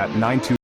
at 92.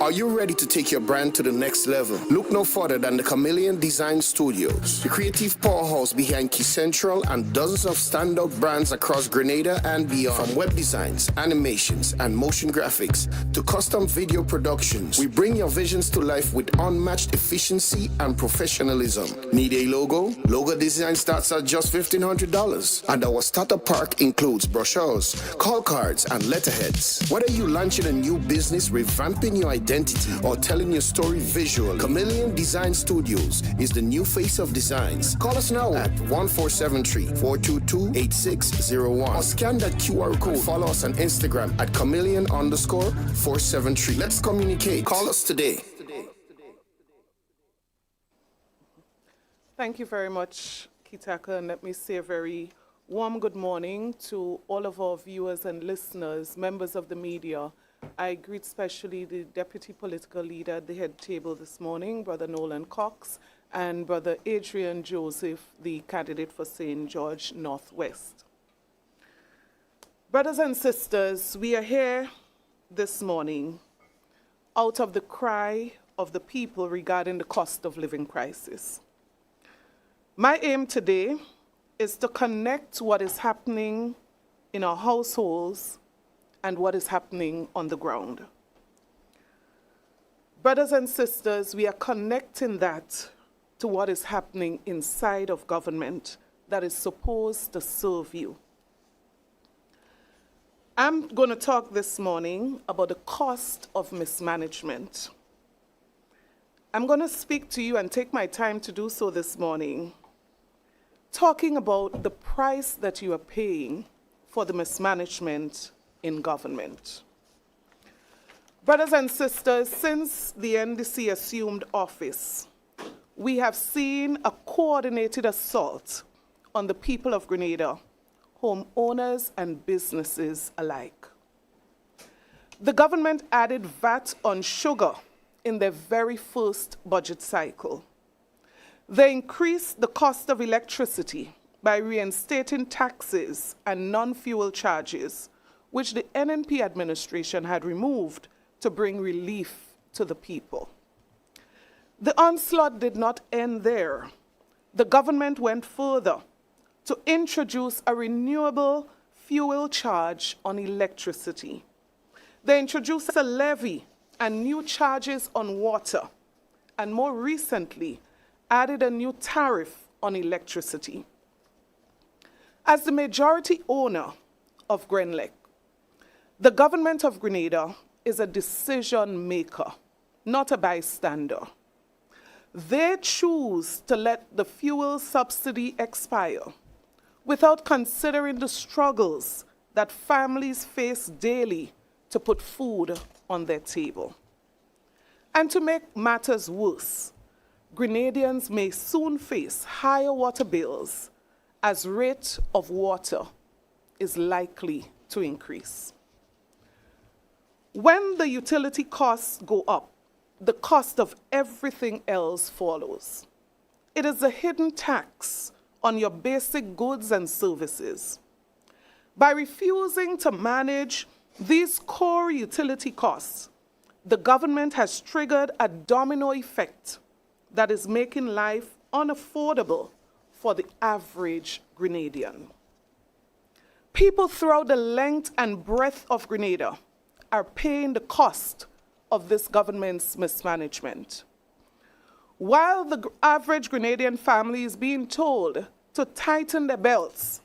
Are you ready to take your brand to the next level? Look no further than the Chameleon Design Studios, the creative powerhouse behind Key Central and dozens of standout brands across Grenada and beyond. From web designs, animations, and motion graphics to custom video productions, we bring your visions to life with unmatched efficiency and professionalism. Need a logo? Logo design starts at just $1,500. And our starter pack includes brochures, call cards, and letterheads. Whether you're launching a new business, revamping your identity, or telling your story visually, Chameleon Design Studios is the new face of designs. Call us now at 1473-422-8601 or scan that QR code. Follow us on Instagram at chameleon_473. Let's communicate. Call us today. Thank you very much, Kitaka, and let me say a very warm good morning to all of our viewers and listeners, members of the media. I greet especially the Deputy Political Leader at the head table this morning, Brother Nolan Cox, and Brother Adrian Joseph, the candidate for St. George Northwest. Brothers and sisters, we are here this morning out of the cry of the people regarding the cost of living crisis. My aim today is to connect what is happening in our households and what is happening on the ground. Brothers and sisters, we are connecting that to what is happening inside of government that is supposed to serve you. I'm going to talk this morning about the cost of mismanagement. I'm going to speak to you and take my time to do so this morning, talking about the price that you are paying for the mismanagement in government. Brothers and sisters, since the NDC assumed office, we have seen a coordinated assault on the people of Grenada, homeowners and businesses alike. The government added VAT on sugar in their very first budget cycle. They increased the cost of electricity by reinstating taxes and non-fuel charges, which the NNP administration had removed to bring relief to the people. The onslaught did not end there. The government went further to introduce a renewable fuel charge on electricity. They introduced a levy and new charges on water, and more recently, added a new tariff on electricity. As the majority owner of Grenlec, the government of Grenada is a decision maker, not a bystander. They choose to let the fuel subsidy expire without considering the struggles that families face daily to put food on their table. And to make matters worse, Grenadians may soon face higher water bills as rate of water is likely to increase. When the utility costs go up, the cost of everything else follows. It is a hidden tax on your basic goods and services. By refusing to manage these core utility costs, the government has triggered a domino effect that is making life unaffordable for the average Grenadian. People throughout the length and breadth of Grenada are paying the cost of this government's mismanagement. While the average Grenadian family is being told to tighten their belts,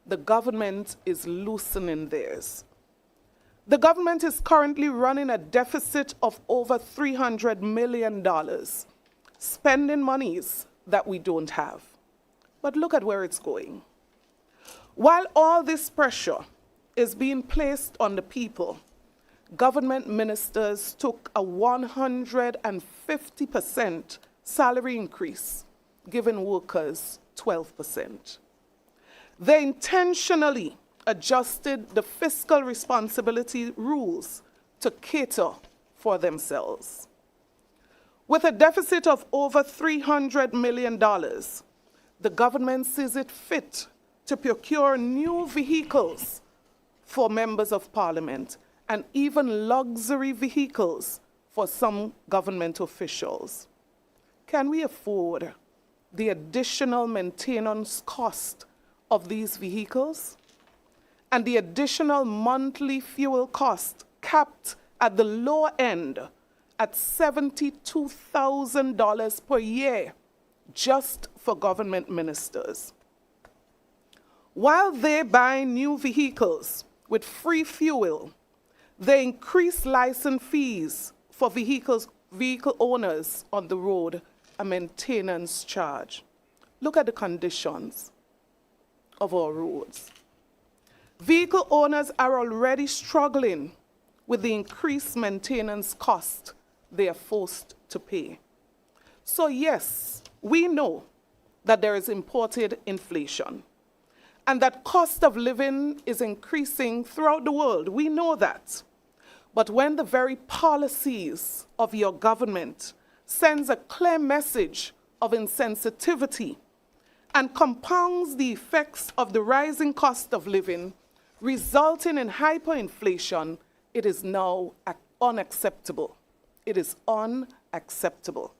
the government is loosening theirs. The government is currently running a deficit of over $300 million, spending monies that we don't have. But look at where it's going. While all this pressure is being placed on the people, government ministers took a 150% salary increase, giving workers 12%. They intentionally adjusted the fiscal responsibility rules to cater for themselves. With a deficit of over $300 million, the government sees it fit to procure new vehicles for members of parliament and even luxury vehicles for some government officials. Can we afford the additional maintenance cost of these vehicles and the additional monthly fuel cost capped at the lower end at $72,000 per year just for government ministers? While they buy new vehicles with free fuel, they increase license fees for vehicle owners on the road, a maintenance charge. Look at the conditions of our roads. Vehicle owners are already struggling with the increased maintenance cost they are forced to pay. So yes, we know that there is imported inflation and that cost of living is increasing throughout the world. We know that. But when the very policies of your government sends a clear message of insensitivity and compounds the effects of the rising cost of living, resulting in hyperinflation, it is now unacceptable. It is unacceptable.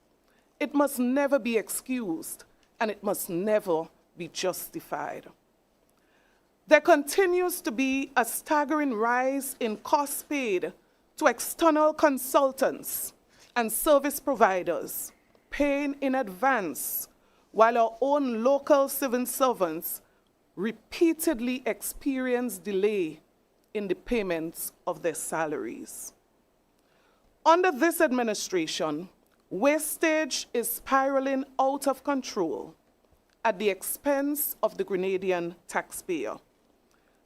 It must never be excused, and it must never be justified. There continues to be a staggering rise in costs paid to external consultants and service providers, paying in advance, while our own local civil servants repeatedly experience delay in the payments of their salaries. Under this administration, wastage is spiraling out of control at the expense of the Grenadian taxpayer,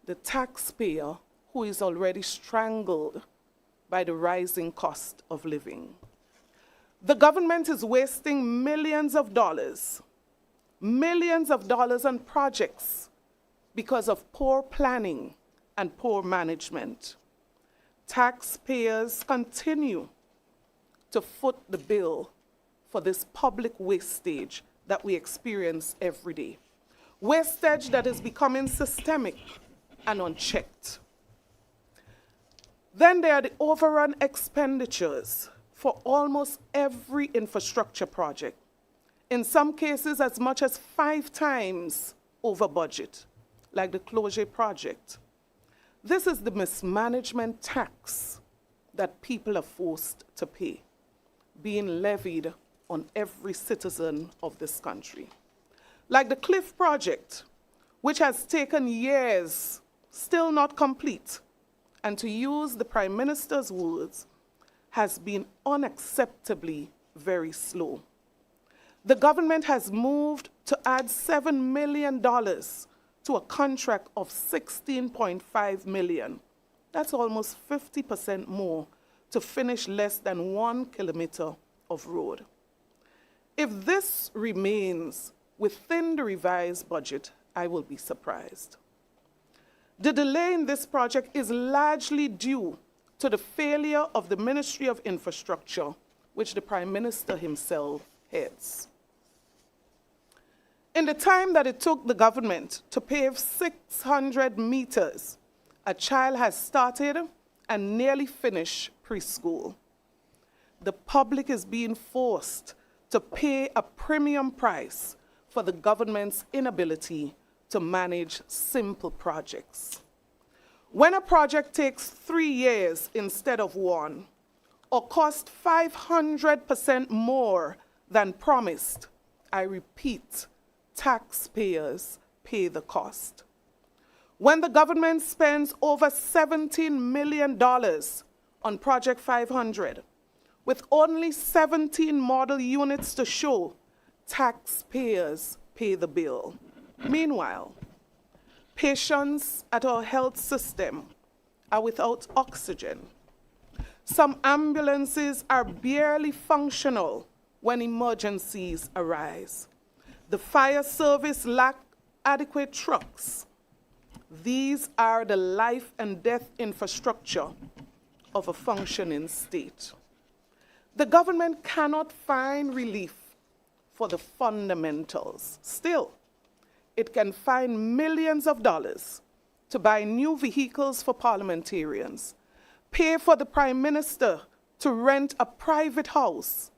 the taxpayer who is already strangled by the rising cost of living. The government is wasting millions of dollars on projects because of poor planning and poor management. Taxpayers continue to foot the bill for this public wastage that we experience every day. Wastage that is becoming systemic and unchecked. Then there are the overrun expenditures for almost every infrastructure project, in some cases as much as 5 times over budget, like the closure project. This is the mismanagement tax that people are forced to pay, being levied on every citizen of this country. Like the Cliff project, which has taken years, still not complete, and to use the Prime Minister's words, has been unacceptably very slow. The government has moved to add $7 million to a contract of $16.5 million. That's almost 50% more to finish less than 1 kilometer of road. If this remains within the revised budget, I will be surprised. The delay in this project is largely due to the failure of the Ministry of Infrastructure, which the Prime Minister himself heads. In the time that it took the government to pave 600 meters, a child has started and nearly finished preschool. The public is being forced to pay a premium price for the government's inability to manage simple projects. When a project takes 3 years instead of 1, or costs 500% more than promised, I repeat, taxpayers pay the cost. When the government spends over $17 million on Project 500, with only 17 model units to show, taxpayers pay the bill. Meanwhile, patients at our health system are without oxygen. Some ambulances are barely functional when emergencies arise. The fire service lacks adequate trucks. These are the life and death infrastructure of a functioning state. The government cannot find relief for the fundamentals. Still, it can find millions of dollars to buy new vehicles for parliamentarians, pay for the Prime Minister to rent a private house,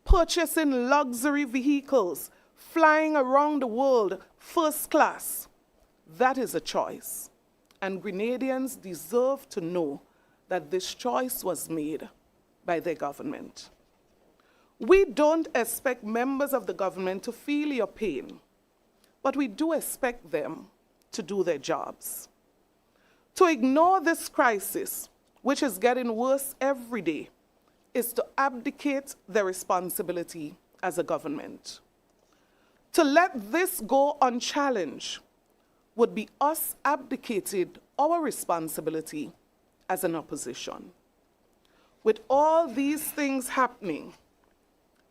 purchasing luxury vehicles, flying around the world first class. That is a choice, and Grenadians deserve to know that this choice was made by their government. We don't expect members of the government to feel your pain, but we do expect them to do their jobs. To ignore this crisis, which is getting worse every day, is to abdicate their responsibility as a government. To let this go unchallenged would be us abdicating our responsibility as an opposition. With all these things happening,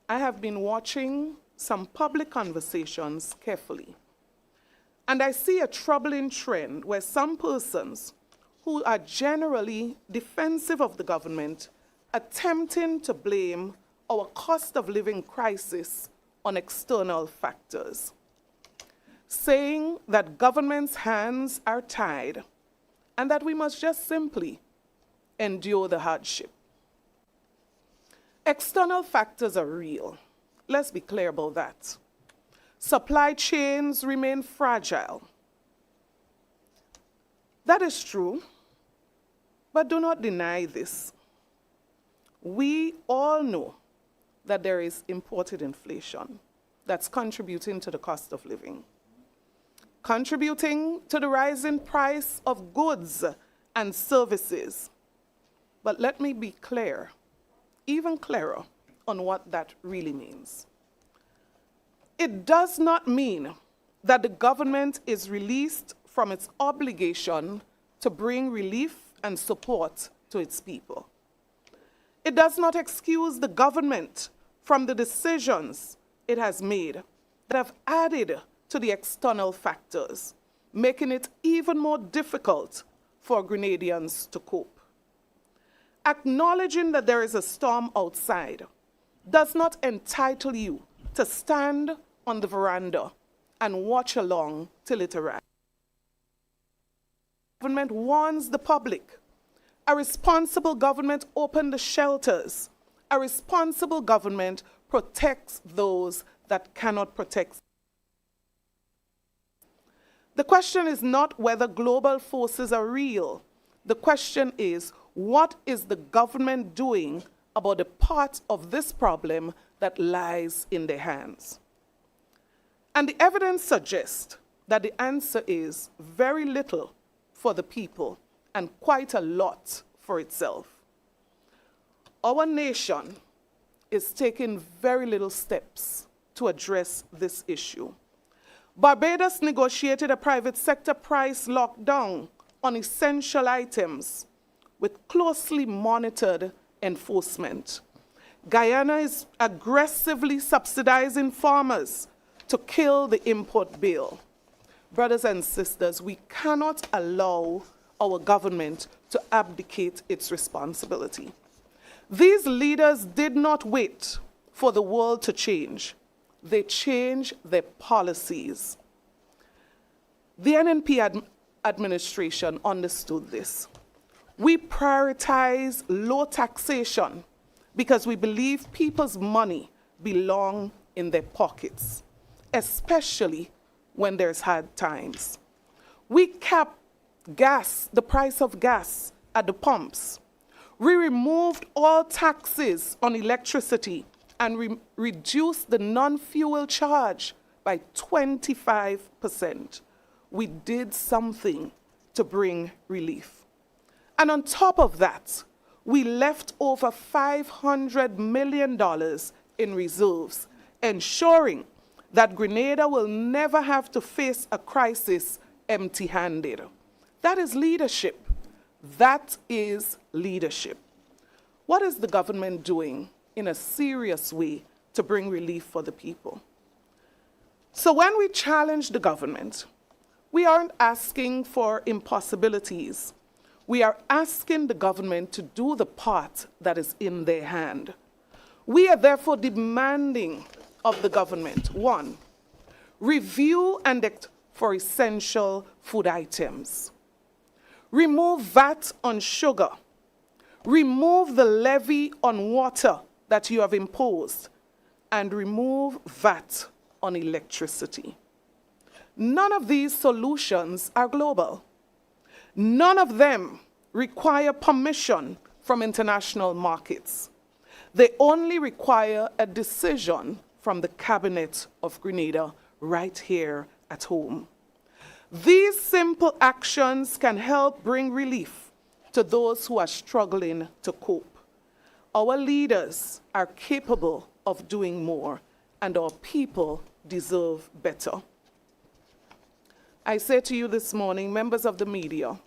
I have been watching some public conversations carefully, and I see a troubling trend where some persons who are generally defensive of the government attempting to blame our cost of living crisis on external factors, saying that government's hands are tied and that we must just simply endure the hardship. External factors are real. Let's be clear about that. Supply chains remain fragile. That is true, but do not deny this. We all know that there is imported inflation that's contributing to the cost of living, contributing to the rising price of goods and services. But let me be clear, even clearer, on what that really means. It does not mean that the government is released from its obligation to bring relief and support to its people. It does not excuse the government from the decisions it has made that have added to the external factors, making it even more difficult for Grenadians to cope. Acknowledging that there is a storm outside does not entitle you to stand on the veranda and watch along till it arrives. Government warns the public. A responsible government opens the shelters. A responsible government protects those that cannot protect. The question is not whether global forces are real. The question is, what is the government doing about the part of this problem that lies in their hands? And the evidence suggests that the answer is very little for the people and quite a lot for itself. Our nation is taking very little steps to address this issue. Barbados negotiated a private sector price lockdown on essential items with closely monitored enforcement. Guyana is aggressively subsidizing farmers to kill the import bill. Brothers and sisters, we cannot allow our government to abdicate its responsibility. These leaders did not wait for the world to change. They changed their policies. The NNP administration understood this. We prioritize low taxation because we believe people's money belong in their pockets, especially when there's hard times. We cap the price of gas at the pumps. We removed all taxes on electricity and reduced the non-fuel charge by 25%. We did something to bring relief. And on top of that, we left over $500 million in reserves, ensuring that Grenada will never have to face a crisis empty-handed. That is leadership. That is leadership. What is the government doing in a serious way to bring relief for the people? So when we challenge the government, we aren't asking for impossibilities. We are asking the government to do the part that is in their hand. We are therefore demanding of the government, 1, review and act for essential food items. Remove VAT on sugar. Remove the levy on water that you have imposed, and remove VAT on electricity. None of these solutions are global. None of them require permission from international markets. They only require a decision from the Cabinet of Grenada right here at home. These simple actions can help bring relief to those who are struggling to cope. Our leaders are capable of doing more, and our people deserve better. I say to you this morning, members of the media,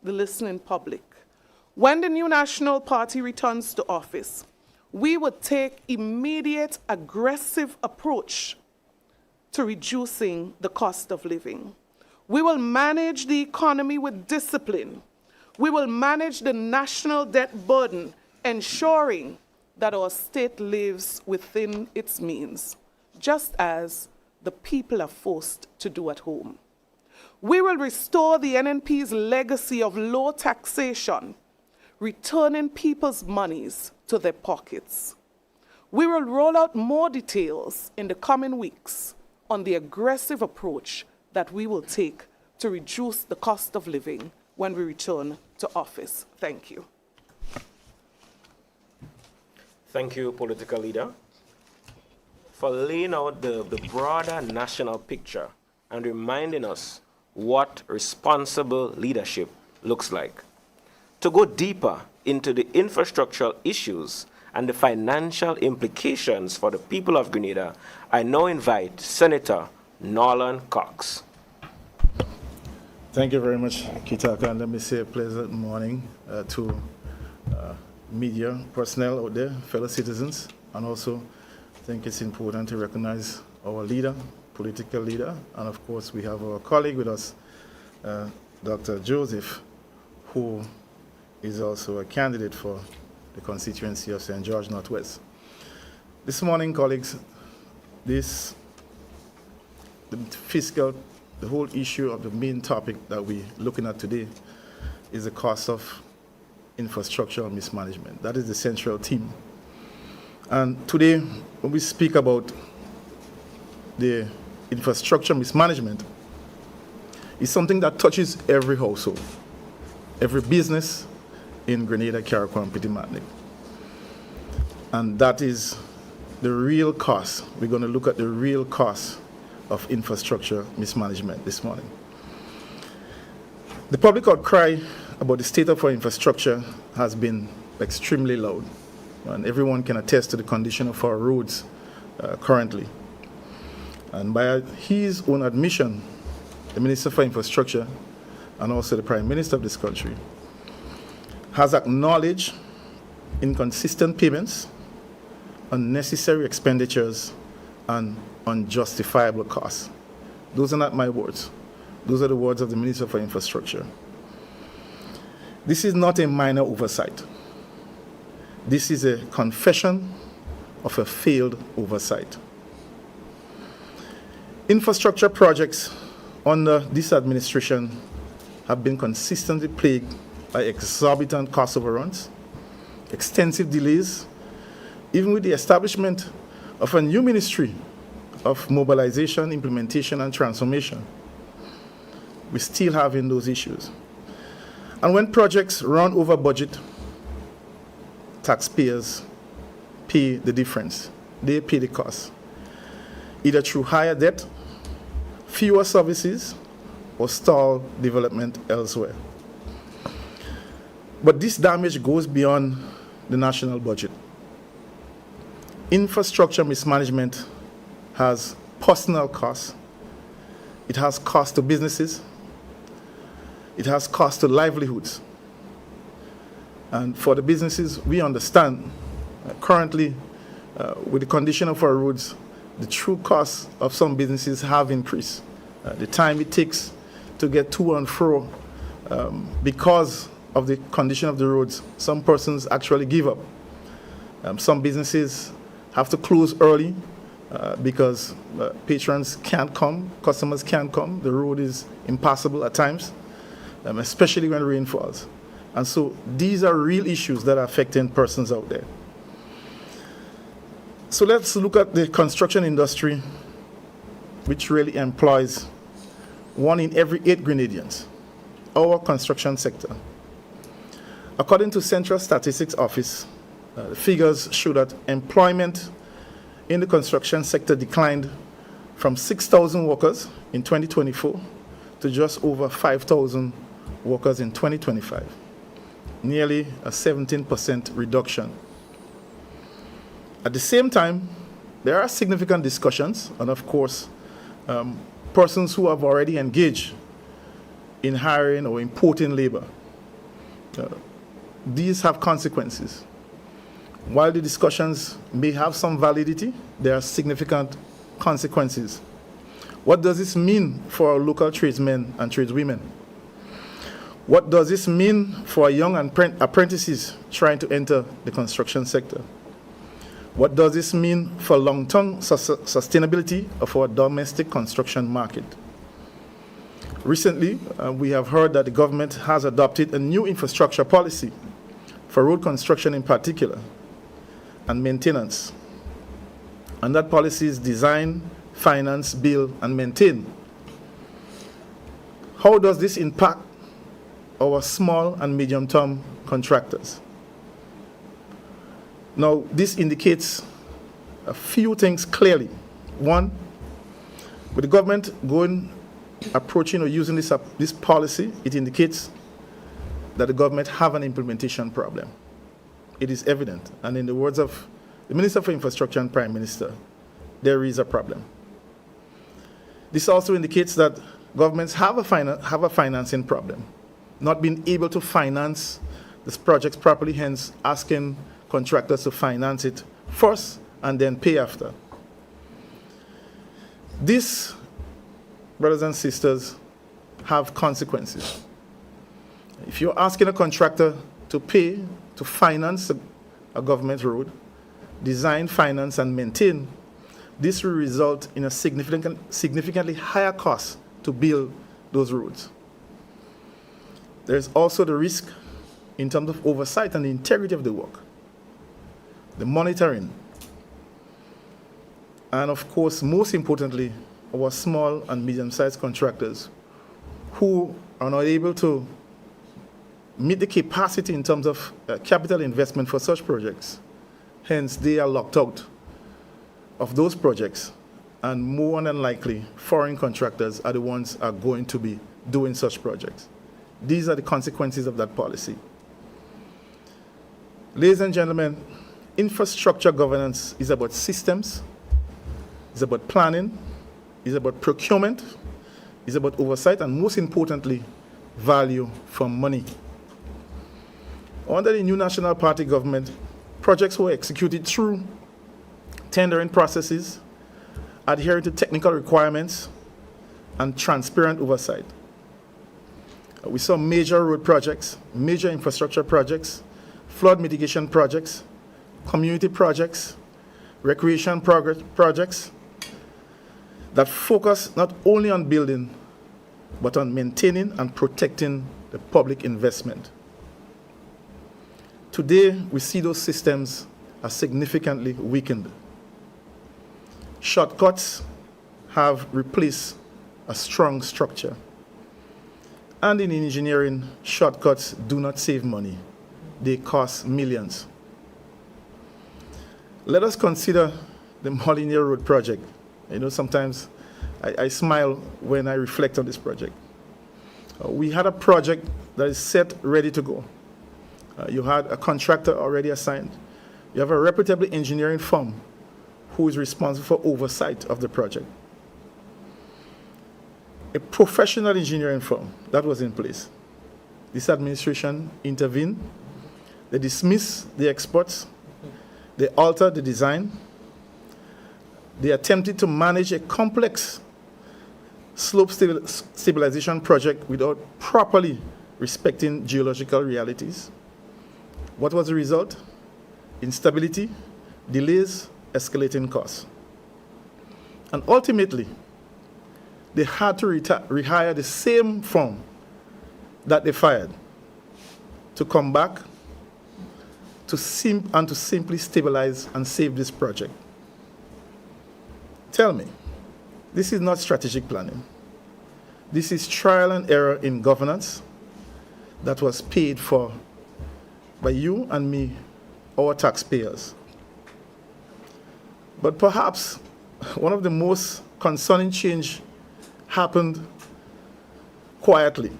the listening public, when the new National Party returns to office, we would take immediate aggressive approach to reducing the cost of living. We will manage the economy with discipline. We will manage the national debt burden, ensuring that our state lives within its means, just as the people are forced to do at home. We will restore the NNP's legacy of low taxation, returning people's monies to their pockets. We will roll out more details in the coming weeks on the aggressive approach that we will take to reduce the cost of living when we return to office. Thank you. Thank you, political leader, for laying out the broader national picture and reminding us what responsible leadership looks like. To go deeper into the infrastructural issues and the financial implications for the people of Grenada, I now invite Senator Nolan Cox. Thank you very much, Kitaka, and let me say a pleasant morning to media personnel out there, fellow citizens, and also I think it's important to recognize our leader, political leader, and of course we have our colleague with us, Dr. Joseph, who is also a candidate for the constituency of St. George Northwest. This morning, colleagues, the whole issue of the main topic that we're looking at today is the cost of infrastructural mismanagement. That is the central theme. And today, when we speak about the infrastructure mismanagement, it's something that touches every household, every business in Grenada, Carriacou, and Petit Martinique. And that is the real cost. We're going to look at the real cost of infrastructure mismanagement this morning. The public outcry about the state of our infrastructure has been extremely loud, and everyone can attest to the condition of our roads currently. And by his own admission, the Minister for Infrastructure and also the Prime Minister of this country has acknowledged inconsistent payments, unnecessary expenditures, and unjustifiable costs. Those are not my words. Those are the words of the Minister for Infrastructure. This is not a minor oversight. This is a confession of a failed oversight. Infrastructure projects under this administration have been consistently plagued by exorbitant cost overruns, extensive delays, even with the establishment of a new ministry of mobilization, implementation, and transformation. We're still having those issues. And when projects run over budget, taxpayers pay the difference. They pay the cost, either through higher debt, fewer services, or stalled development elsewhere. But this damage goes beyond the national budget. Infrastructure mismanagement has personal costs. It has cost to businesses. It has cost to livelihoods. And for the businesses, we understand currently, with the condition of our roads, the true costs of some businesses have increased. The time it takes to get to and fro because of the condition of the roads, some persons actually give up. Some businesses have to close early because patrons can't come, customers can't come. The road is impassable at times, especially when rain falls. And so these are real issues that are affecting persons out there. So let's look at the construction industry, which really employs 1 in every 8 Grenadians, our construction sector. According to Central Statistics Office, the figures show that employment in the construction sector declined from 6,000 workers in 2024 to just over 5,000 workers in 2025, nearly a 17% reduction. At the same time, there are significant discussions, and of course, persons who have already engaged in hiring or importing labor. These have consequences. While the discussions may have some validity, there are significant consequences. What does this mean for our local tradesmen and tradeswomen? What does this mean for our young apprentices trying to enter the construction sector? What does this mean for long-term sustainability of our domestic construction market? Recently, we have heard that the government has adopted a new infrastructure policy for road construction in particular and maintenance. And that policy is design, finance, build, and maintain. How does this impact our small and medium-term contractors? Now, this indicates a few things clearly. One, with the government approaching or using this policy, it indicates that the government have an implementation problem. It is evident. And in the words of the Minister for Infrastructure and Prime Minister, there is a problem. This also indicates that governments have a financing problem, not being able to finance these projects properly, hence asking contractors to finance it first and then pay after. This, brothers and sisters, have consequences. If you're asking a contractor to pay to finance a government road, design, finance, and maintain, this will result in a significantly higher cost to build those roads. There's also the risk in terms of oversight and the integrity of the work, the monitoring, and of course, most importantly, our small and medium-sized contractors who are not able to meet the capacity in terms of capital investment for such projects. Hence, they are locked out of those projects, and more than likely, foreign contractors are the ones are going to be doing such projects. These are the consequences of that policy. Ladies and gentlemen, infrastructure governance is about systems, it's about planning, it's about procurement, it's about oversight, and most importantly, value for money. Under the new National Party government, projects were executed through tendering processes, adhering to technical requirements, and transparent oversight. We saw major road projects, major infrastructure projects, flood mitigation projects, community projects, recreation projects that focus not only on building, but on maintaining and protecting the public investment. Today, we see those systems are significantly weakened. Shortcuts have replaced a strong structure. And in engineering, shortcuts do not save money. They cost millions. Let us consider the Molyneux Road project. You know, sometimes I smile when I reflect on this project. We had a project that is set, ready to go. You had a contractor already assigned. You have a reputable engineering firm who is responsible for oversight of the project. A professional engineering firm that was in place. This administration intervened. They dismissed the experts. They altered the design. They attempted to manage a complex slope stabilization project without properly respecting geological realities. What was the result? Instability, delays, escalating costs. And ultimately, they had to rehire the same firm that they fired to come back to simply stabilize and save this project. Tell me, this is not strategic planning. This is trial and error in governance that was paid for by you and me, our taxpayers. But perhaps one of the most concerning change happened quietly.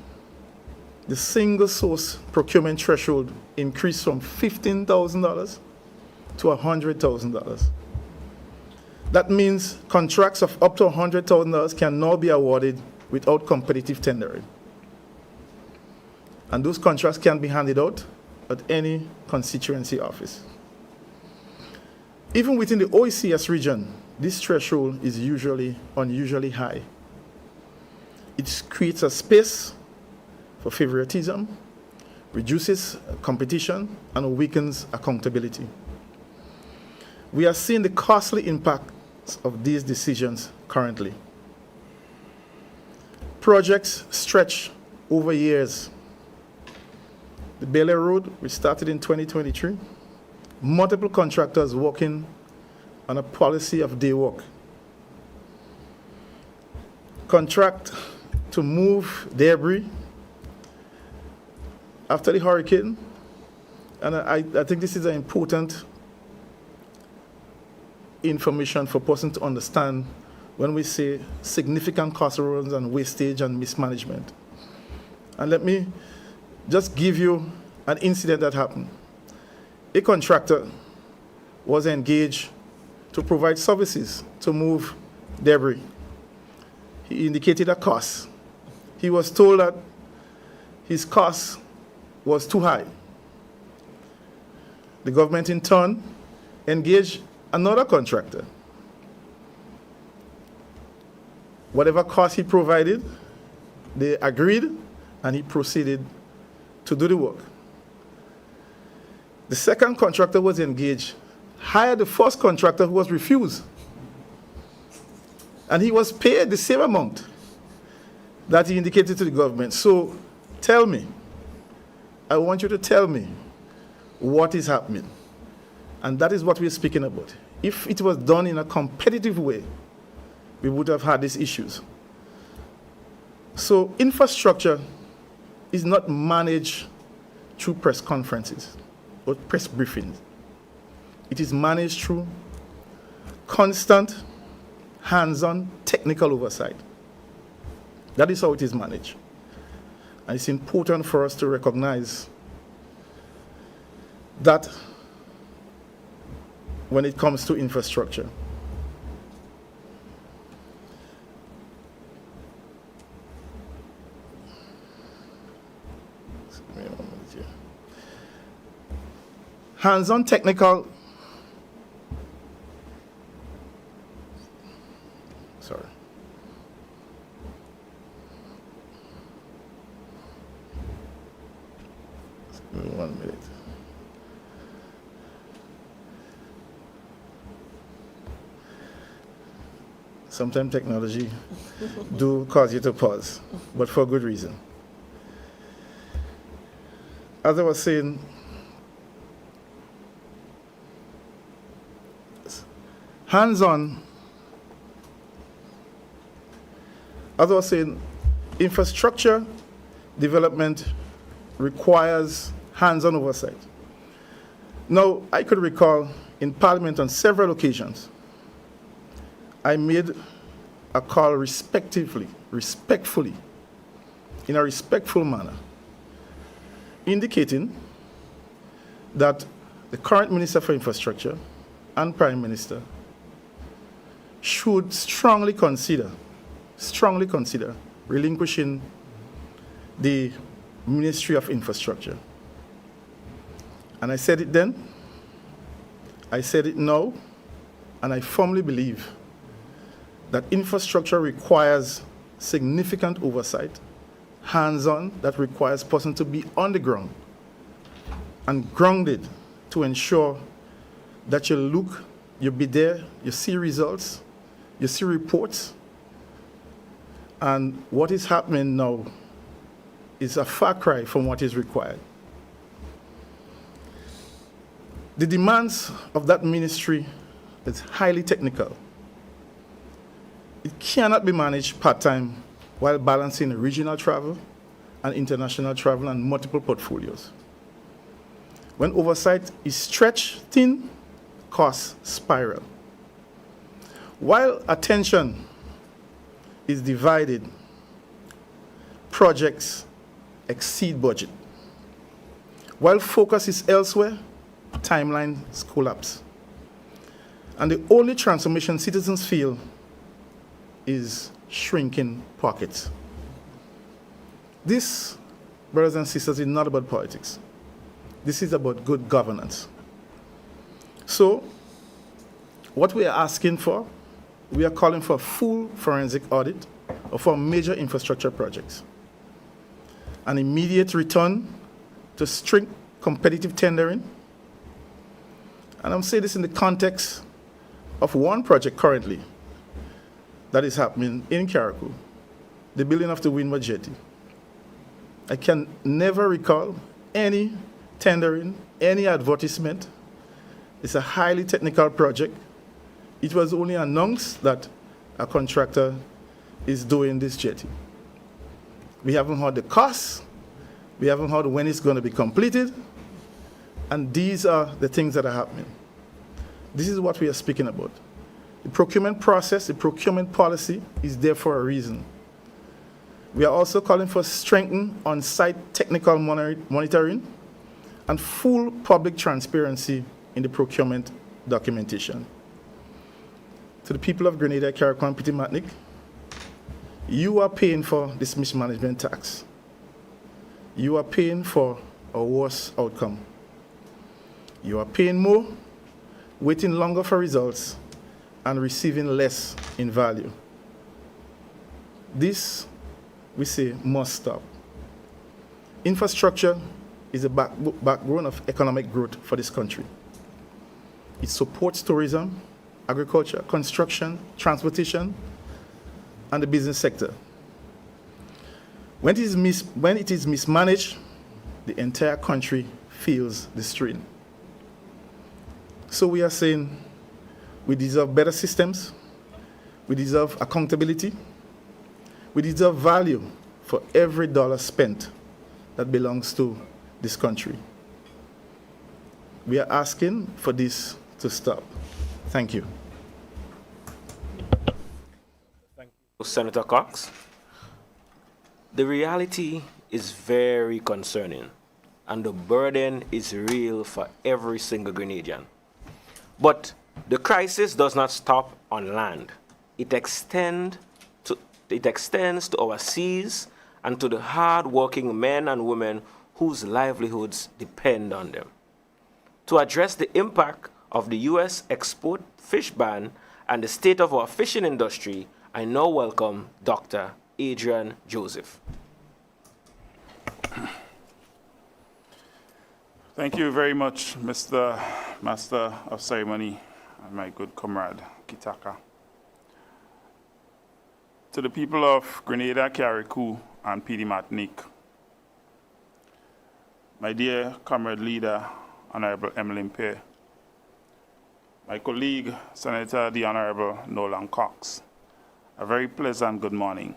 The single source procurement threshold increased from $15,000 to $100,000. That means contracts of up to $100,000 can now be awarded without competitive tendering. And those contracts can be handed out at any constituency office. Even within the OECS region, this threshold is unusually high. It creates a space for favoritism, reduces competition, and weakens accountability. We are seeing the costly impacts of these decisions currently. Projects stretch over years. The Bailey Road, which started in 2023, multiple contractors working on a policy of day work. Contract to move debris after the hurricane. And I think this is an important information for person to understand when we say significant cost overruns and wastage and mismanagement. And let me just give you an incident that happened. A contractor was engaged to provide services to move debris. He indicated a cost. He was told that his cost was too high. The government in turn engaged another contractor. Whatever cost he provided, they agreed and he proceeded to do the work. The second contractor was engaged, hired the first contractor who was refused. And he was paid the same amount that he indicated to the government. So tell me, I want you to tell me what is happening. And that is what we're speaking about. If it was done in a competitive way, we would have had these issues. So infrastructure is not managed through press conferences or press briefings. It is managed through constant, hands-on technical oversight. That is how it is managed. And it's important for us to recognize that when it comes to infrastructure. Hands-on technical, 1 minute. Sometimes technology do cause you to pause, but for good reason. As I was saying, hands-on, as I was saying, infrastructure development requires hands-on oversight. Now, I could recall in Parliament on several occasions, I made a call respectfully, in a respectful manner, indicating that the current Minister for Infrastructure and Prime Minister should strongly consider relinquishing the Ministry of Infrastructure. And I said it then, I said it now, and I firmly believe that infrastructure requires significant oversight, hands-on, that requires person to be on the ground and grounded to ensure that you look, you be there, you see results, you see reports, and what is happening now is a far cry from what is required. The demands of that ministry is highly technical. It cannot be managed part-time while balancing regional travel and international travel and multiple portfolios. When oversight is stretched thin, costs spiral. While attention is divided, projects exceed budget. While focus is elsewhere, timelines collapse. And the only transformation citizens feel is shrinking pockets. This, brothers and sisters, is not about politics. This is about good governance. So, what we are asking for, we are calling for a full forensic audit of our major infrastructure projects, an immediate return to strict competitive tendering. And I'm saying this in the context of one project currently that is happening in Carriacou, the building of the Windward Jetty. I can never recall any tendering, any advertisement. It's a highly technical project. It was only announced that a contractor is doing this jetty. We haven't heard the costs. We haven't heard when it's going to be completed. And these are the things that are happening. This is what we are speaking about. The procurement process, the procurement policy is there for a reason. We are also calling for strengthened on-site technical monitoring and full public transparency in the procurement documentation. To the people of Grenada, Carriacou, and Petit Martinique, you are paying for this mismanagement tax. You are paying for a worse outcome. You are paying more, waiting longer for results, and receiving less in value. This, we say, must stop. Infrastructure is a backbone of economic growth for this country. It supports tourism, agriculture, construction, transportation, and the business sector. When it is mismanaged, the entire country feels the strain. So we are saying we deserve better systems, we deserve accountability, we deserve value for every dollar spent that belongs to this country. We are asking for this to stop. Thank you. Thank you, Senator Cox. The reality is very concerning, and the burden is real for every single Grenadian. But the crisis does not stop on land. It extends to our seas and to the hard-working men and women whose livelihoods depend on them. To address the impact of the U.S. export fish ban and the state of our fishing industry, I now welcome Dr. Adrian Joseph. Thank you very much, Mr. Master of Ceremony and my good comrade, Kitaka. To the people of Grenada, Carriacou, and PD Martinique, my dear comrade leader, Honorable Emmeline Pear, my colleague, Senator the Honorable Nolan Cox, a very pleasant good morning.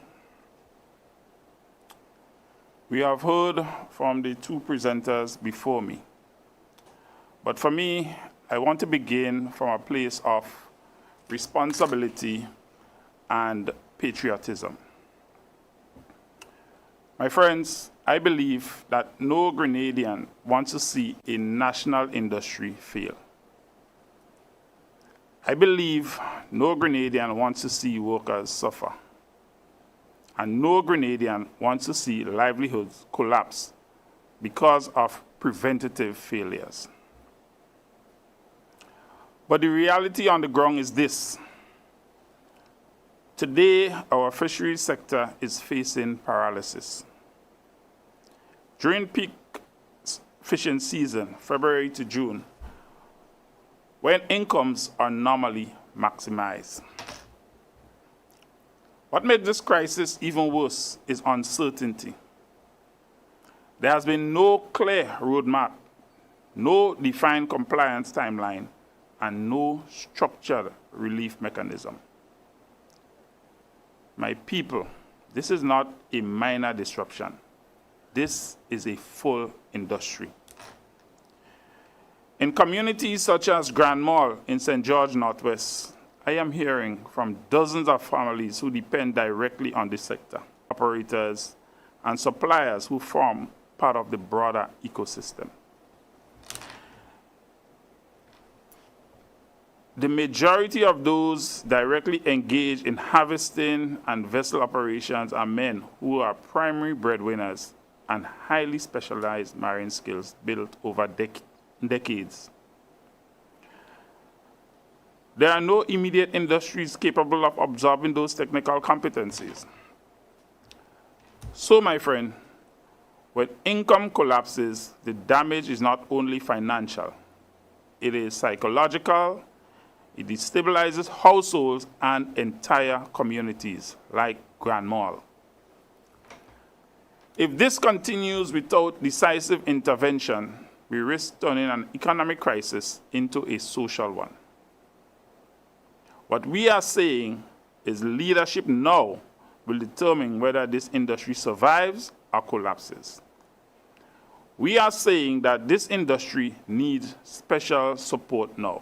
We have heard from the two presenters before me, but for me, I want to begin from a place of responsibility and patriotism. My friends, I believe that no Grenadian wants to see a national industry fail. I believe no Grenadian wants to see workers suffer. And no Grenadian wants to see livelihoods collapse because of preventative failures. But the reality on the ground is this. Today, our fisheries sector is facing paralysis. During peak fishing season, February to June, when incomes are normally maximized. What makes this crisis even worse is uncertainty. There has been no clear roadmap, no defined compliance timeline, and no structured relief mechanism. My people, this is not a minor disruption. This is a full industry. In communities such as Grand Mall in St. George Northwest, I am hearing from dozens of families who depend directly on this sector, operators and suppliers who form part of the broader ecosystem. The majority of those directly engaged in harvesting and vessel operations are men who are primary breadwinners and highly specialized marine skills built over decades. There are no immediate industries capable of absorbing those technical competencies. So, my friend, when income collapses, the damage is not only financial, it is psychological. It destabilizes households and entire communities, like Grand Mall. If this continues without decisive intervention, we risk turning an economic crisis into a social one. What we are saying is leadership now will determine whether this industry survives or collapses. We are saying that this industry needs special support now.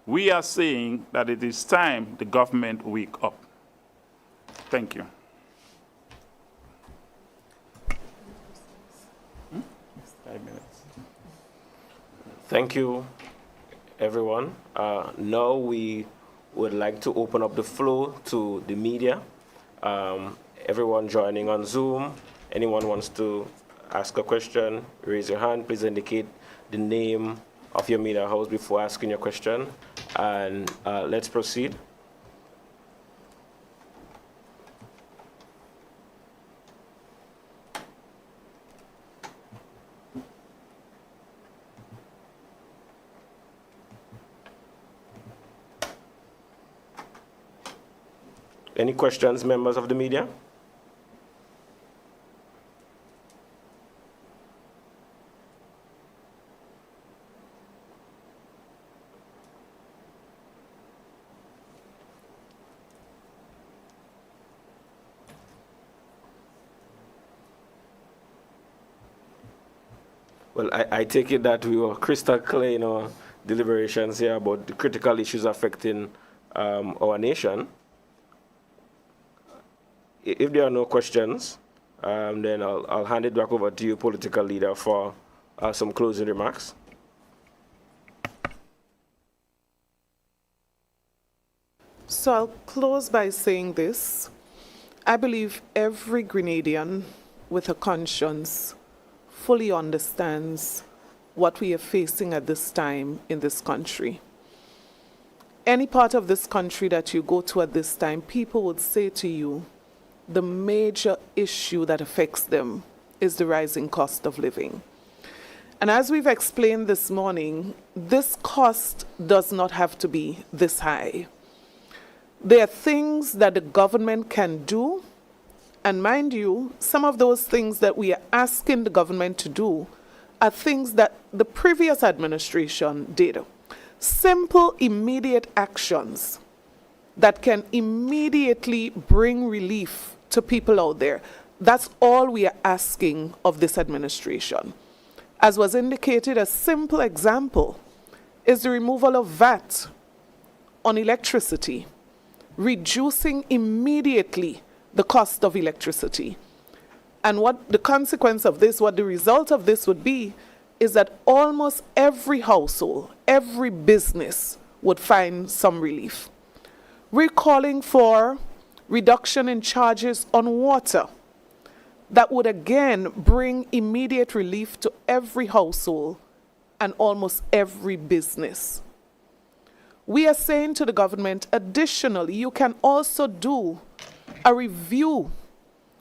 We are saying that it is time the government wake up. Thank you. 5 minutes. Thank you, everyone. Now we would like to open up the floor to the media. Everyone joining on Zoom, anyone wants to ask a question, raise your hand. Please indicate the name of your media house before asking your question. And let's proceed. Any questions, members of the media? Well, I take it that we were crystal clear in our deliberations here about the critical issues affecting our nation. If there are no questions, then I'll hand it back over to you, political leader, for some closing remarks. So I'll close by saying this. I believe every Grenadian with a conscience fully understands what we are facing at this time in this country. Any part of this country that you go to at this time, people would say to you, the major issue that affects them is the rising cost of living. And as we've explained this morning, this cost does not have to be this high. There are things that the government can do, and mind you, some of those things that we are asking the government to do are things that the previous administration did. Simple, immediate actions that can immediately bring relief to people out there. That's all we are asking of this administration. As was indicated, a simple example is the removal of VAT on electricity, reducing immediately the cost of electricity. And what the consequence of this, what the result of this would be, is that almost every household, every business would find some relief. We're calling for reduction in charges on water. That would again bring immediate relief to every household and almost every business. We are saying to the government, additionally, you can also do a review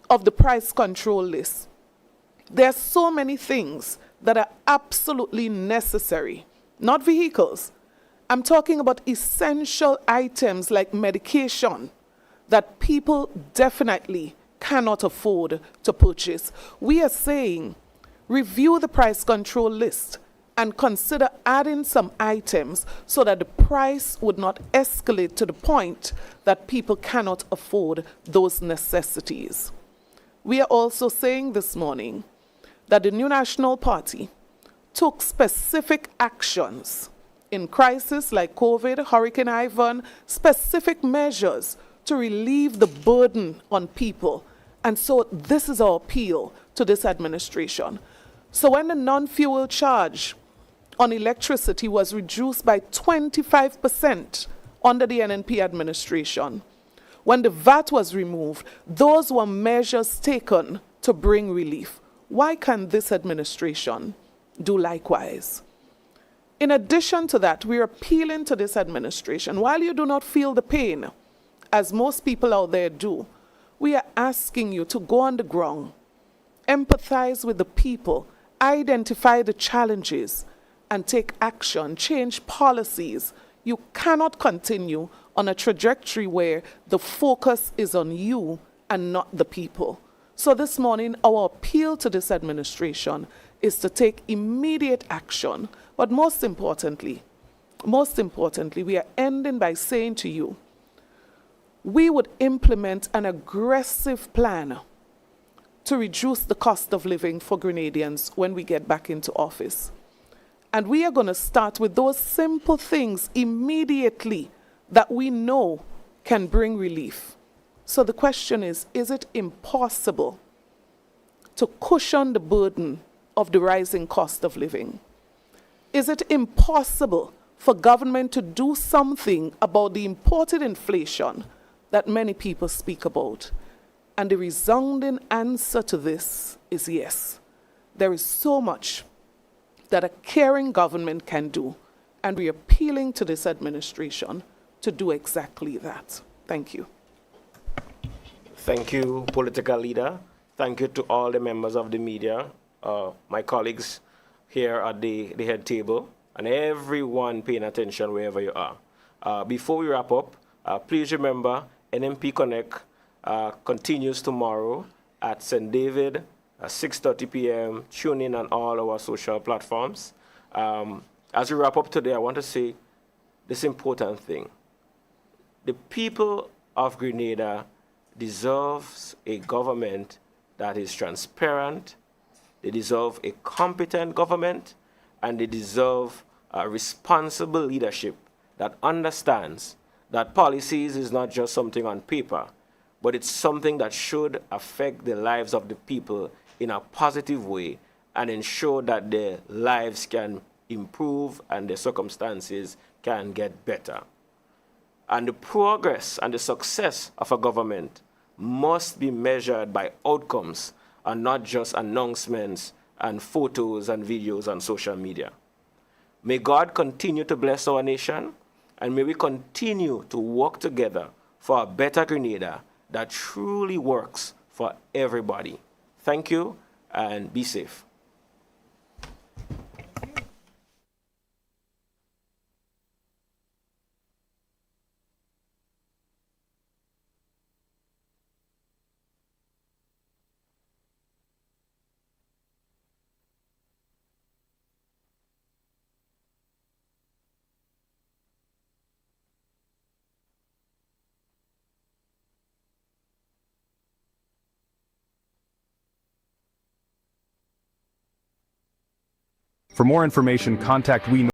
of the price control list. There are so many things that are absolutely necessary, not vehicles. I'm talking about essential items like medication that people definitely cannot afford to purchase. We are saying review the price control list and consider adding some items so that the price would not escalate to the point that people cannot afford those necessities. We are also saying this morning that the New National Party took specific actions in crisis like COVID, Hurricane Ivan, specific measures to relieve the burden on people. And so this is our appeal to this administration. So when the non-fuel charge on electricity was reduced by 25% under the NNP administration, when the VAT was removed, those were measures taken to bring relief. Why can't this administration do likewise? In addition to that, we're appealing to this administration. While you do not feel the pain, as most people out there do, we are asking you to go on the ground, empathize with the people, identify the challenges, and take action, change policies. You cannot continue on a trajectory where the focus is on you and not the people. So this morning, our appeal to this administration is to take immediate action. But most importantly, we are ending by saying to you, we would implement an aggressive plan to reduce the cost of living for Grenadians when we get back into office. And we are going to start with those simple things immediately that we know can bring relief. So the question is it impossible to cushion the burden of the rising cost of living? Is it impossible for government to do something about the imported inflation that many people speak about? And the resounding answer to this is yes. There is so much that a caring government can do, and we're appealing to this administration to do exactly that. Thank you. Thank you, political leader. Thank you to all the members of the media, my colleagues here at the head table, and everyone paying attention wherever you are. Before we wrap up, please remember NMP Connect continues tomorrow at St. David at 6:30 p.m. Tune in on all our social platforms. As we wrap up today, I want to say this important thing. The people of Grenada deserves a government that is transparent, they deserve a competent government, and they deserve a responsible leadership that understands that policies is not just something on paper, but it's something that should affect the lives of the people in a positive way and ensure that their lives can improve and their circumstances can get better. And the progress and the success of a government must be measured by outcomes and not just announcements and photos and videos on social media. May God continue to bless our nation, and may we continue to work together for a better Grenada that truly works for everybody. Thank you, and be safe. For more information, contact We.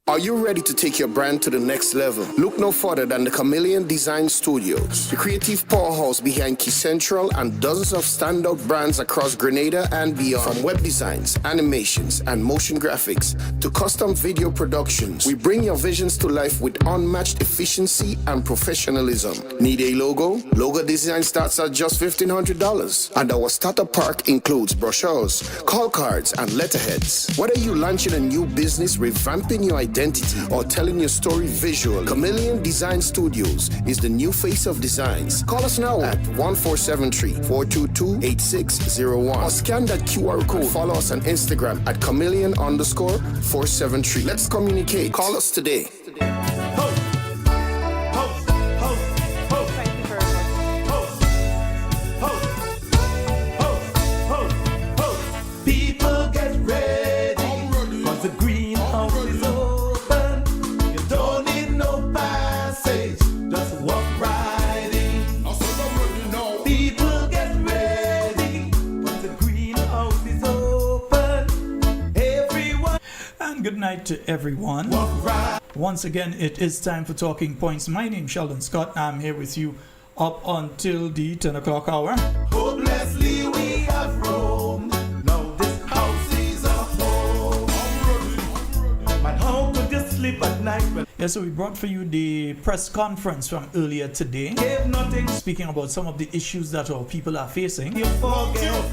Are you ready to take your brand to the next level? Look no further than the Chameleon Design Studios, the creative powerhouse behind Key Central and dozens of standout brands across Grenada and beyond. From web designs, animations, and motion graphics to custom video productions, we bring your visions to life with unmatched efficiency and professionalism. Need a logo? Logo design starts at just $1,500. And our starter pack includes brochures, call cards, and letterheads. Whether you're launching a new business, revamping your identity, or telling your story visual, Chameleon Design Studios is the new face of designs. Call us now at 1473-422-8601 or scan that QR code. Follow us on Instagram at chameleon_473. Let's communicate. Call us today. People get ready, 'cause the greenhouse is open. You don't need no passage, just walk right in. People get ready, 'cause the greenhouse is open. Everyone. And good night to everyone. Once again, it is time for Talking Points. My name is Sheldon Scott. I'm here with you up until the 10 o'clock hour. Hopelessly we have roamed. Now this house is a home. Man, how could you sleep at night when Yeah, so we brought for you the press conference from earlier today, gave nothing? speaking about some of the issues that our people are facing. You forget.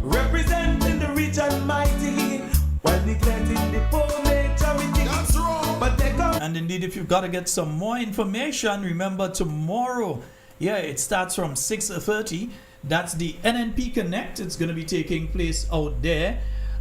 Representing the rich and mighty while neglecting the poor majority. That's wrong. But they come. And indeed, if you've got to get some more information, remember tomorrow, it starts from 6:30. That's the NNP Connect. It's going to be taking place out there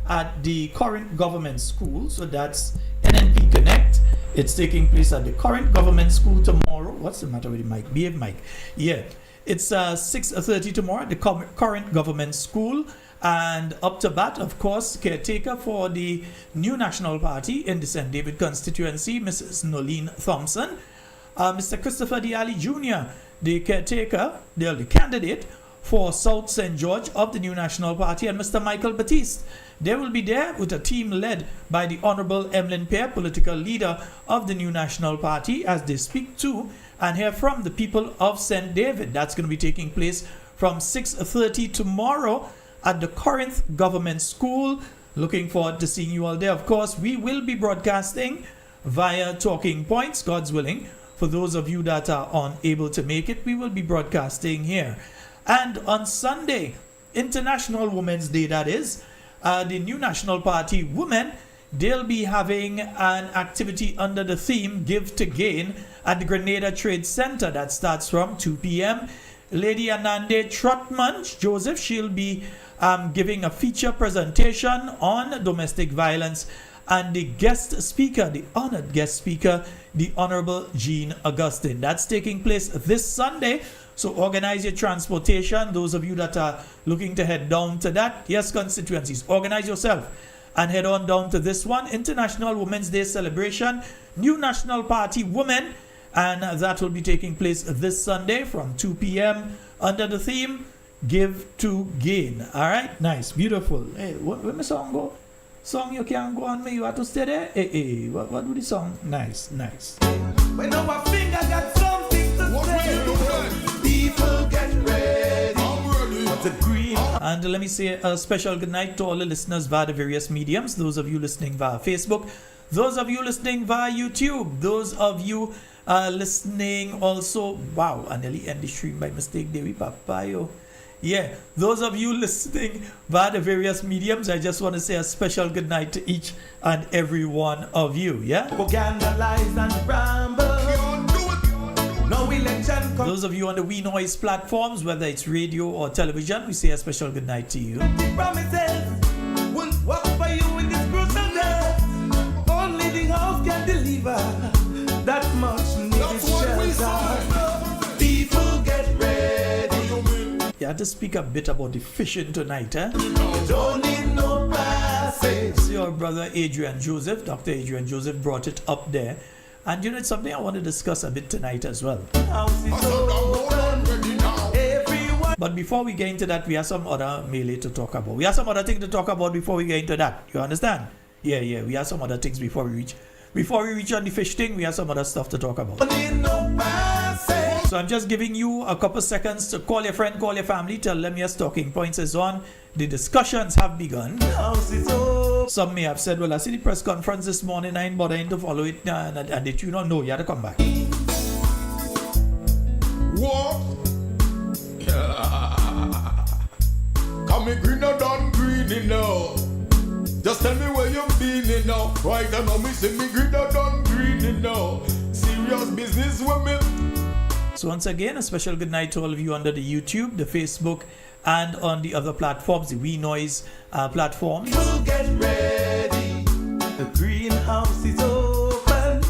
at the current government school. So that's NNP Connect. It's taking place at the current government school tomorrow. What's the matter with the mic? Behave, mic. Yeah, it's 6:30 tomorrow at the current government school. And up to bat, of course, caretaker for the new National Party in the St. David constituency, Mrs. Nolene Thompson, Mr. Christopher Diali Jr., the caretaker, the candidate for South St. George of the new National Party, and Mr. Michael Batiste. They will be there with a team led by the Honorable Emlyn Pear, political leader of the new National Party, as they speak to and hear from the people of St. David. That's going to be taking place from 6:30 tomorrow at the Corinth Government School. Looking forward to seeing you all there. Of course, we will be broadcasting via Talking Points, God's willing. For those of you that are unable to make it, we will be broadcasting here. And on Sunday, International Women's Day, that is, the new National Party women, they'll be having an activity under the theme Give to Gain at the Grenada Trade Center. That starts from 2 p.m. Lady Anande Trotman Joseph, she'll be giving a feature presentation on domestic violence, and the guest speaker, the honored guest speaker, the Honorable Jean Augustine. That's taking place this Sunday So organize your transportation. Those of you that are looking to head down to that, yes, constituencies, organize yourself and head on down to this one. International Women's Day celebration, New National Party Women, and that will be taking place this Sunday from 2 p.m. under the theme, Give to Gain. All right, nice, beautiful. Hey, where my song go? Song you can't go on me, you have to stay there. Hey, what do the song? Nice. When our finger got something to say, people get ready. What's the green? And let me say a special good night to all the listeners via the various mediums. Those of you listening via Facebook, those of you listening via YouTube, those of you listening also. Wow, I nearly end the stream by mistake, Dewi Papayo. Yeah, those of you listening via the various mediums, I just want to say a special good night to each and every one of you. Yeah. Propaganda, lies and ramble. No election. Those of you on the We Noise platforms, whether it's radio or television, we say a special good night to you. Promises will work for you in this crucial day. Only the house can deliver that much needed shelter. People get ready. Yeah, to speak a bit about the fishing tonight, eh? You don't need no passage. So your brother Adrian Joseph, Dr. Adrian Joseph, brought it up there. And you know, it's something I want to discuss a bit tonight as well. But before we get into that, we have some other melee to talk about. We have some other things to talk about before we get into that. You understand? Yeah. We have some other things before we reach. Before we reach on the fish thing, we have some other stuff to talk about. So I'm just giving you a couple seconds to call your friend, call your family, tell them your talking points is on. The discussions have begun. Some may have said, well, I see the press conference this morning, I ain't bothering to follow it, and did you not know? You had to come back. What? Come in greener than green, you know. Just tell me where you've been, you know. Right now, me say me greener than green, you know. Serious business women. So once again, a special good night to all of you under the YouTube, the Facebook, and on the other platforms, the We Noise platforms. People get ready. The greenhouse is open.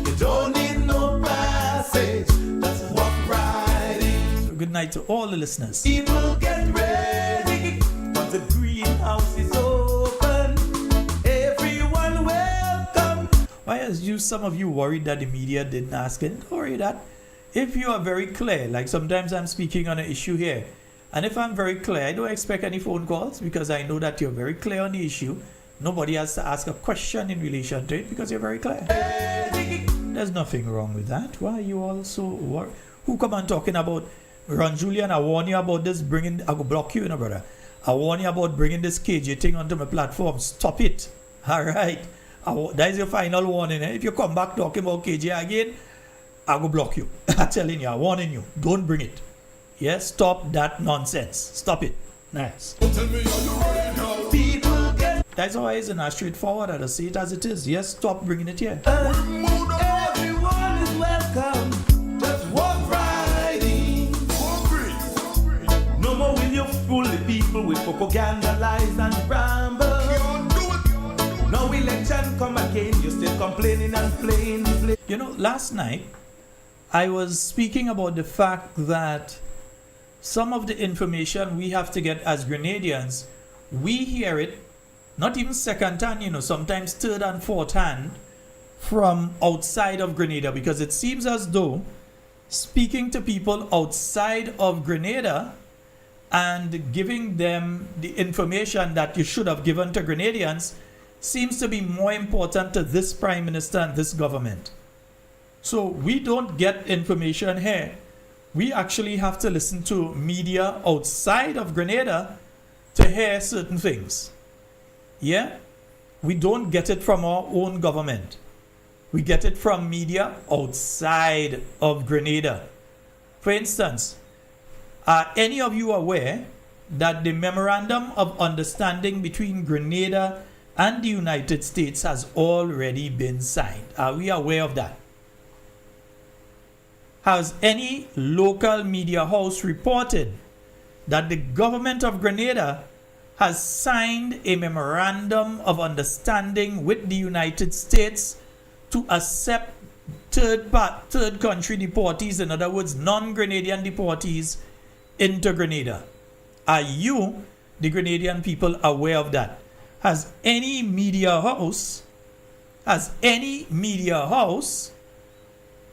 You don't need no passage. Just walk right in. So good night to all the listeners. People get ready. But the greenhouse is open. Everyone welcome. Why is some of you worried that the media didn't ask it? Don't worry that. If you are very clear, like sometimes I'm speaking on an issue here, and if I'm very clear, I don't expect any phone calls because I know that you're very clear on the issue. Nobody has to ask a question in relation to it because you're very clear. There's nothing wrong with that. Why are you all so worried? Who come on talking about, Ron Julian, I warn you about this, I go block you, brother. I warn you about bringing this KJ thing onto my platform. Stop it. All right. That is your final warning. Eh? If you come back talking about KJ again, I go block you. I'm telling you, I'm warning you. Don't bring it. Yes, stop that nonsense. Stop it. Nice. That's how it is in a straightforward. I say it as it is. Yes, stop bringing it here. Everyone is welcome. Just walk right in. No more will you fool the people with propaganda, lies and ramble. No election come again. You're still complaining and playing. You know, last night, I was speaking about the fact that some of the information we have to get as Grenadians, we hear it, not even second hand, sometimes third and fourth hand from outside of Grenada, because it seems as though speaking to people outside of Grenada and giving them the information that you should have given to Grenadians seems to be more important to this Prime Minister and this government. So we don't get information here. We actually have to listen to media outside of Grenada to hear certain things. Yeah? We don't get it from our own government. We get it from media outside of Grenada. For instance, are any of you aware that the Memorandum of Understanding between Grenada and the United States has already been signed? Are we aware of that? Has any local media house reported that the government of Grenada has signed a memorandum of understanding with the United States to accept third country deportees, in other words, non-Grenadian deportees, into Grenada. Are you, the Grenadian people, aware of that? Has any media house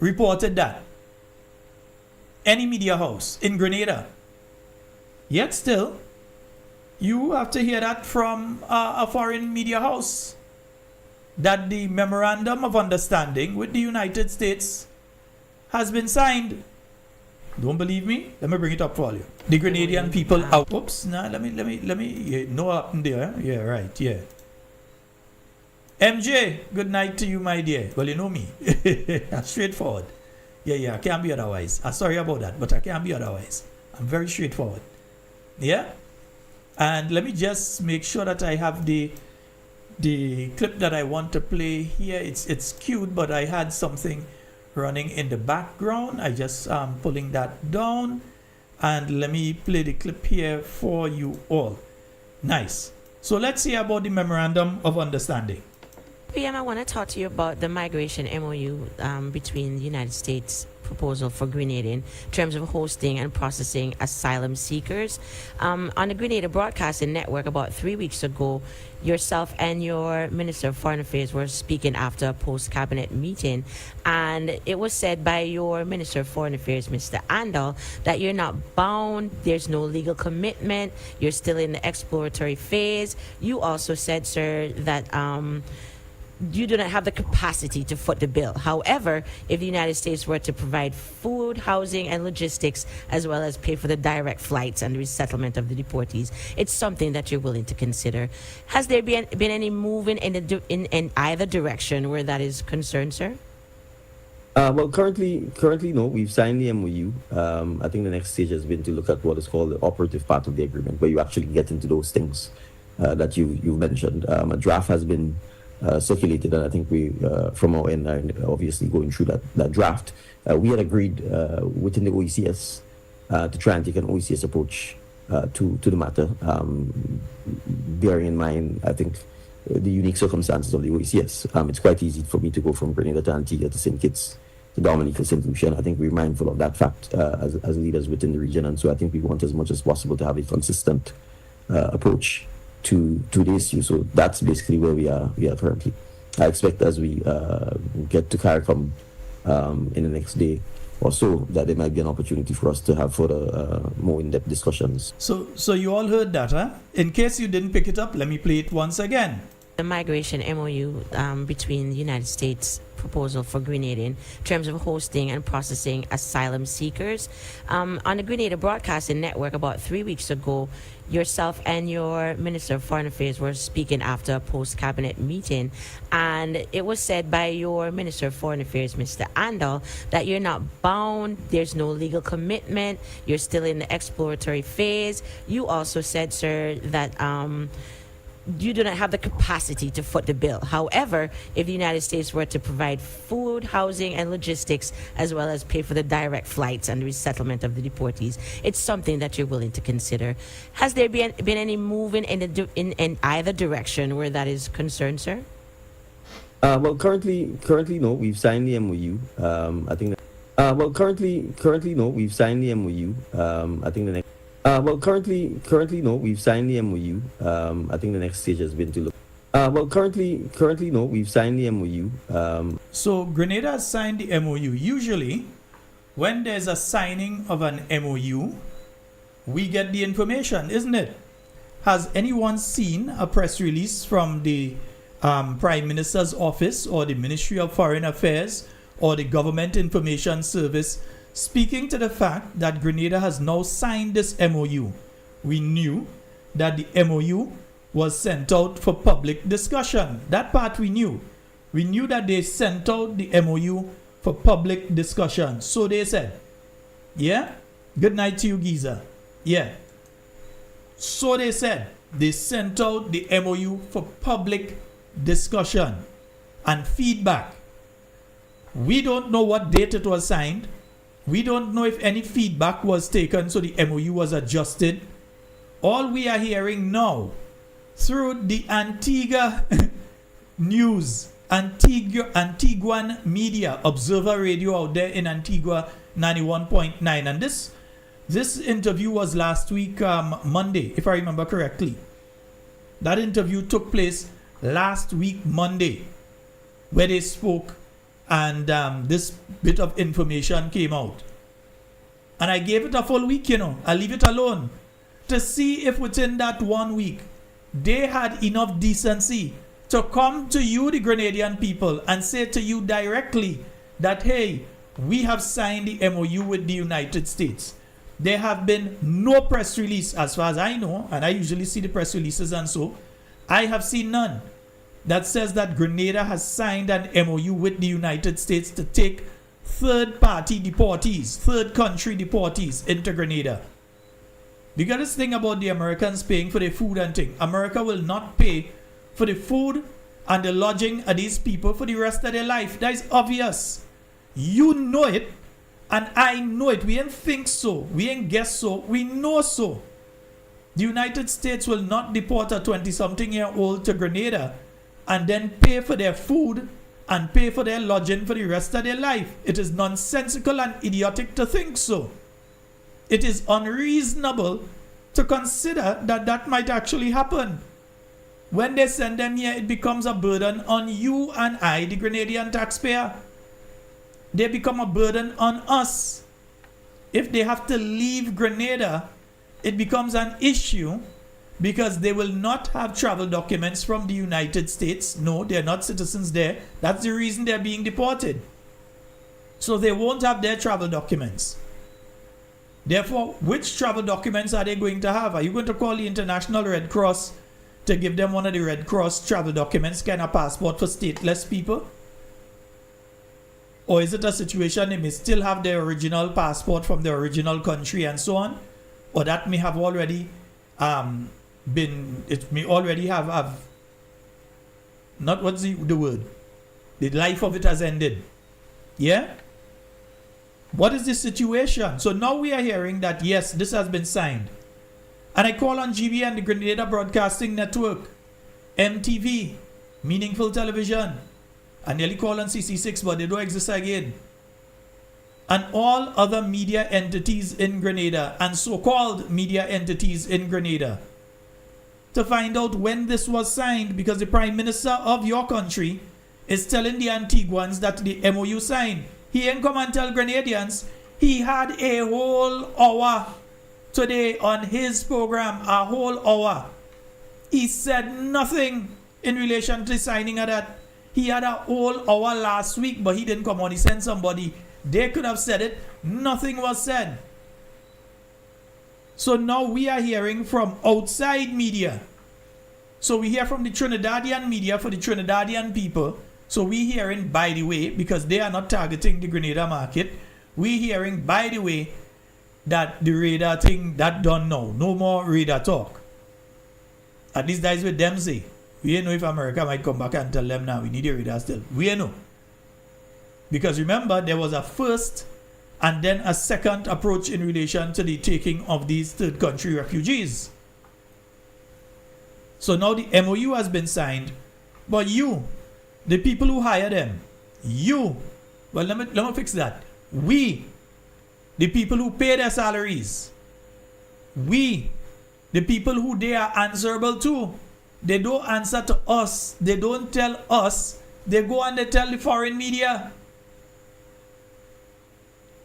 reported that? Any media house in Grenada? Yet still, you have to hear that from a foreign media house, that the memorandum of understanding with the United States has been signed. Don't believe me? Let me bring it up for you. The Grenadian people out. Oops, nah, let me, yeah, no up there. Yeah, right, yeah. MJ, good night to you, my dear. Well, you know me. Straightforward. Yeah, I can't be otherwise. I'm sorry about that, but I can't be otherwise. I'm very straightforward. Yeah? And let me just make sure that I have the clip that I want to play here. It's cute, but I had something running in the background. I just pulling that down, and let me play the clip here for you all. Nice. So let's see about the memorandum of understanding. PM, I want to talk to you about the migration MOU between the United States proposal for Grenada in terms of hosting and processing asylum seekers. On the Grenada Broadcasting Network about 3 weeks ago, yourself and your Minister of Foreign Affairs were speaking after a post-cabinet meeting, and it was said by your Minister of Foreign Affairs, Mr. Andal, that you're not bound, there's no legal commitment, you're still in the exploratory phase. You also said, sir, that you do not have the capacity to foot the bill. However, if the United States were to provide food, housing, and logistics, as well as pay for the direct flights and resettlement of the deportees, it's something that you're willing to consider. Has there been any movement in either direction where that is concerned, sir? Well, currently, no. We've signed the MOU. I think the next stage has been to look at what is called the operative part of the agreement, where you actually get into those things that you mentioned. A draft has been circulated, and I think we, from our end, are obviously going through that draft. We had agreed within the OECS to try and take an OECS approach to the matter, bearing in mind, I think, the unique circumstances of the OECS. It's quite easy for me to go from Grenada to Antigua to St. Kitts to Dominica to St. Lucia. I think we're mindful of that fact as leaders within the region, and so I think we want as much as possible to have a consistent approach to the issue. So that's basically where we are currently. I expect as we get to Carriacou in the next day or so, that there might be an opportunity for us to have further more in-depth discussions. So you all heard that, huh? In case you didn't pick it up, let me play it once again. The migration MOU between the United States proposal for Grenada in terms of hosting and processing asylum seekers. On the Grenada Broadcasting Network about 3 weeks ago, yourself and your Minister of Foreign Affairs were speaking after a post-cabinet meeting, and it was said by your Minister of Foreign Affairs, Mr. Andal, that you're not bound, there's no legal commitment, you're still in the exploratory phase. You also said, sir, that you do not have the capacity to foot the bill. However, if the United States were to provide food, housing, and logistics, as well as pay for the direct flights and resettlement of the deportees, it's something that you're willing to consider. Has there been any movement in either direction where that is concerned, sir? Well, currently, no. We've signed the MOU. I think. Well, currently, no. We've signed the MOU. I think the next. Well, currently, no. We've signed the MOU. I think the next stage has been to look. Well, currently, no. We've signed the MOU. So Grenada has signed the MOU. Usually, when there's a signing of an MOU, we get the information, isn't it? Has anyone seen a press release from the Prime Minister's office or the Ministry of Foreign Affairs or the Government Information Service speaking to the fact that Grenada has now signed this MOU? We knew that the MOU was sent out for public discussion. That part we knew. We knew that they sent out the MOU for public discussion. So they said. Yeah? Good night to you, Giza. Yeah. So they said. They sent out the MOU for public discussion and feedback. We don't know what date it was signed. We don't know if any feedback was taken, so the MOU was adjusted. All we are hearing now through the Antigua news Antiguan Media, Observer Radio out there in Antigua 91.9. And this interview was last week, Monday, if I remember correctly. That interview took place last week, Monday, where they spoke and this bit of information came out. And I gave it a full week, I leave it alone to see if within that 1 week they had enough decency to come to you, the Grenadian people, and say to you directly that, hey, we have signed the MOU with the United States. There have been no press release as far as I know, and I usually see the press releases and so. I have seen none that says that Grenada has signed an MOU with the United States to take third-party deportees, third-country deportees into Grenada. Because this thing about the Americans paying for their food and thing, America will not pay for the food and the lodging of these people for the rest of their life. That is obvious. You know it. And I know it. We ain't think so. We ain't guess so. We know so. The United States will not deport a 20-something-year-old to Grenada and then pay for their food and pay for their lodging for the rest of their life. It is nonsensical and idiotic to think so. It is unreasonable to consider that that might actually happen. When they send them here, it becomes a burden on you and I, the Grenadian taxpayer. They become a burden on us. If they have to leave Grenada, it becomes an issue because they will not have travel documents from the United States. No, they're not citizens there. That's the reason they're being deported. So they won't have their travel documents. Therefore, which travel documents are they going to have? Are you going to call the International Red Cross to give them one of the Red Cross travel documents, kind of passport for stateless people? Or is it a situation they may still have their original passport from their original country and so on? Or that may have already it may already have not what's the word? The life of it has ended. Yeah? What is the situation? So now we are hearing that yes, this has been signed. And I call on GB and the Grenada Broadcasting Network, MTV, Meaningful Television, I nearly call on CC6, but they don't exist again. And all other media entities in Grenada and so-called media entities in Grenada to find out when this was signed, because the Prime Minister of your country is telling the Antiguans that the MOU signed. He ain't come and tell Grenadians. He had a whole hour today on his program, a whole hour. He said nothing in relation to the signing of that. He had a whole hour last week, but he didn't come on. He sent somebody. They could have said it. Nothing was said. So now we are hearing from outside media. So we hear from the Trinidadian media for the Trinidadian people. So we hearing, by the way, because they are not targeting the Grenada market, we hearing, by the way, that the radar thing, that done now. No more radar talk. At least that is what them say. We don't know if America might come back and tell them now we need a radar still. We don't know. Because remember, there was a first and then a second approach in relation to the taking of these third country refugees. So now the MOU has been signed, but you, the people who hire them, let me fix that. We, the people who pay their salaries, we, the people who they are answerable to, they don't answer to us. They don't tell us. They go and they tell the foreign media.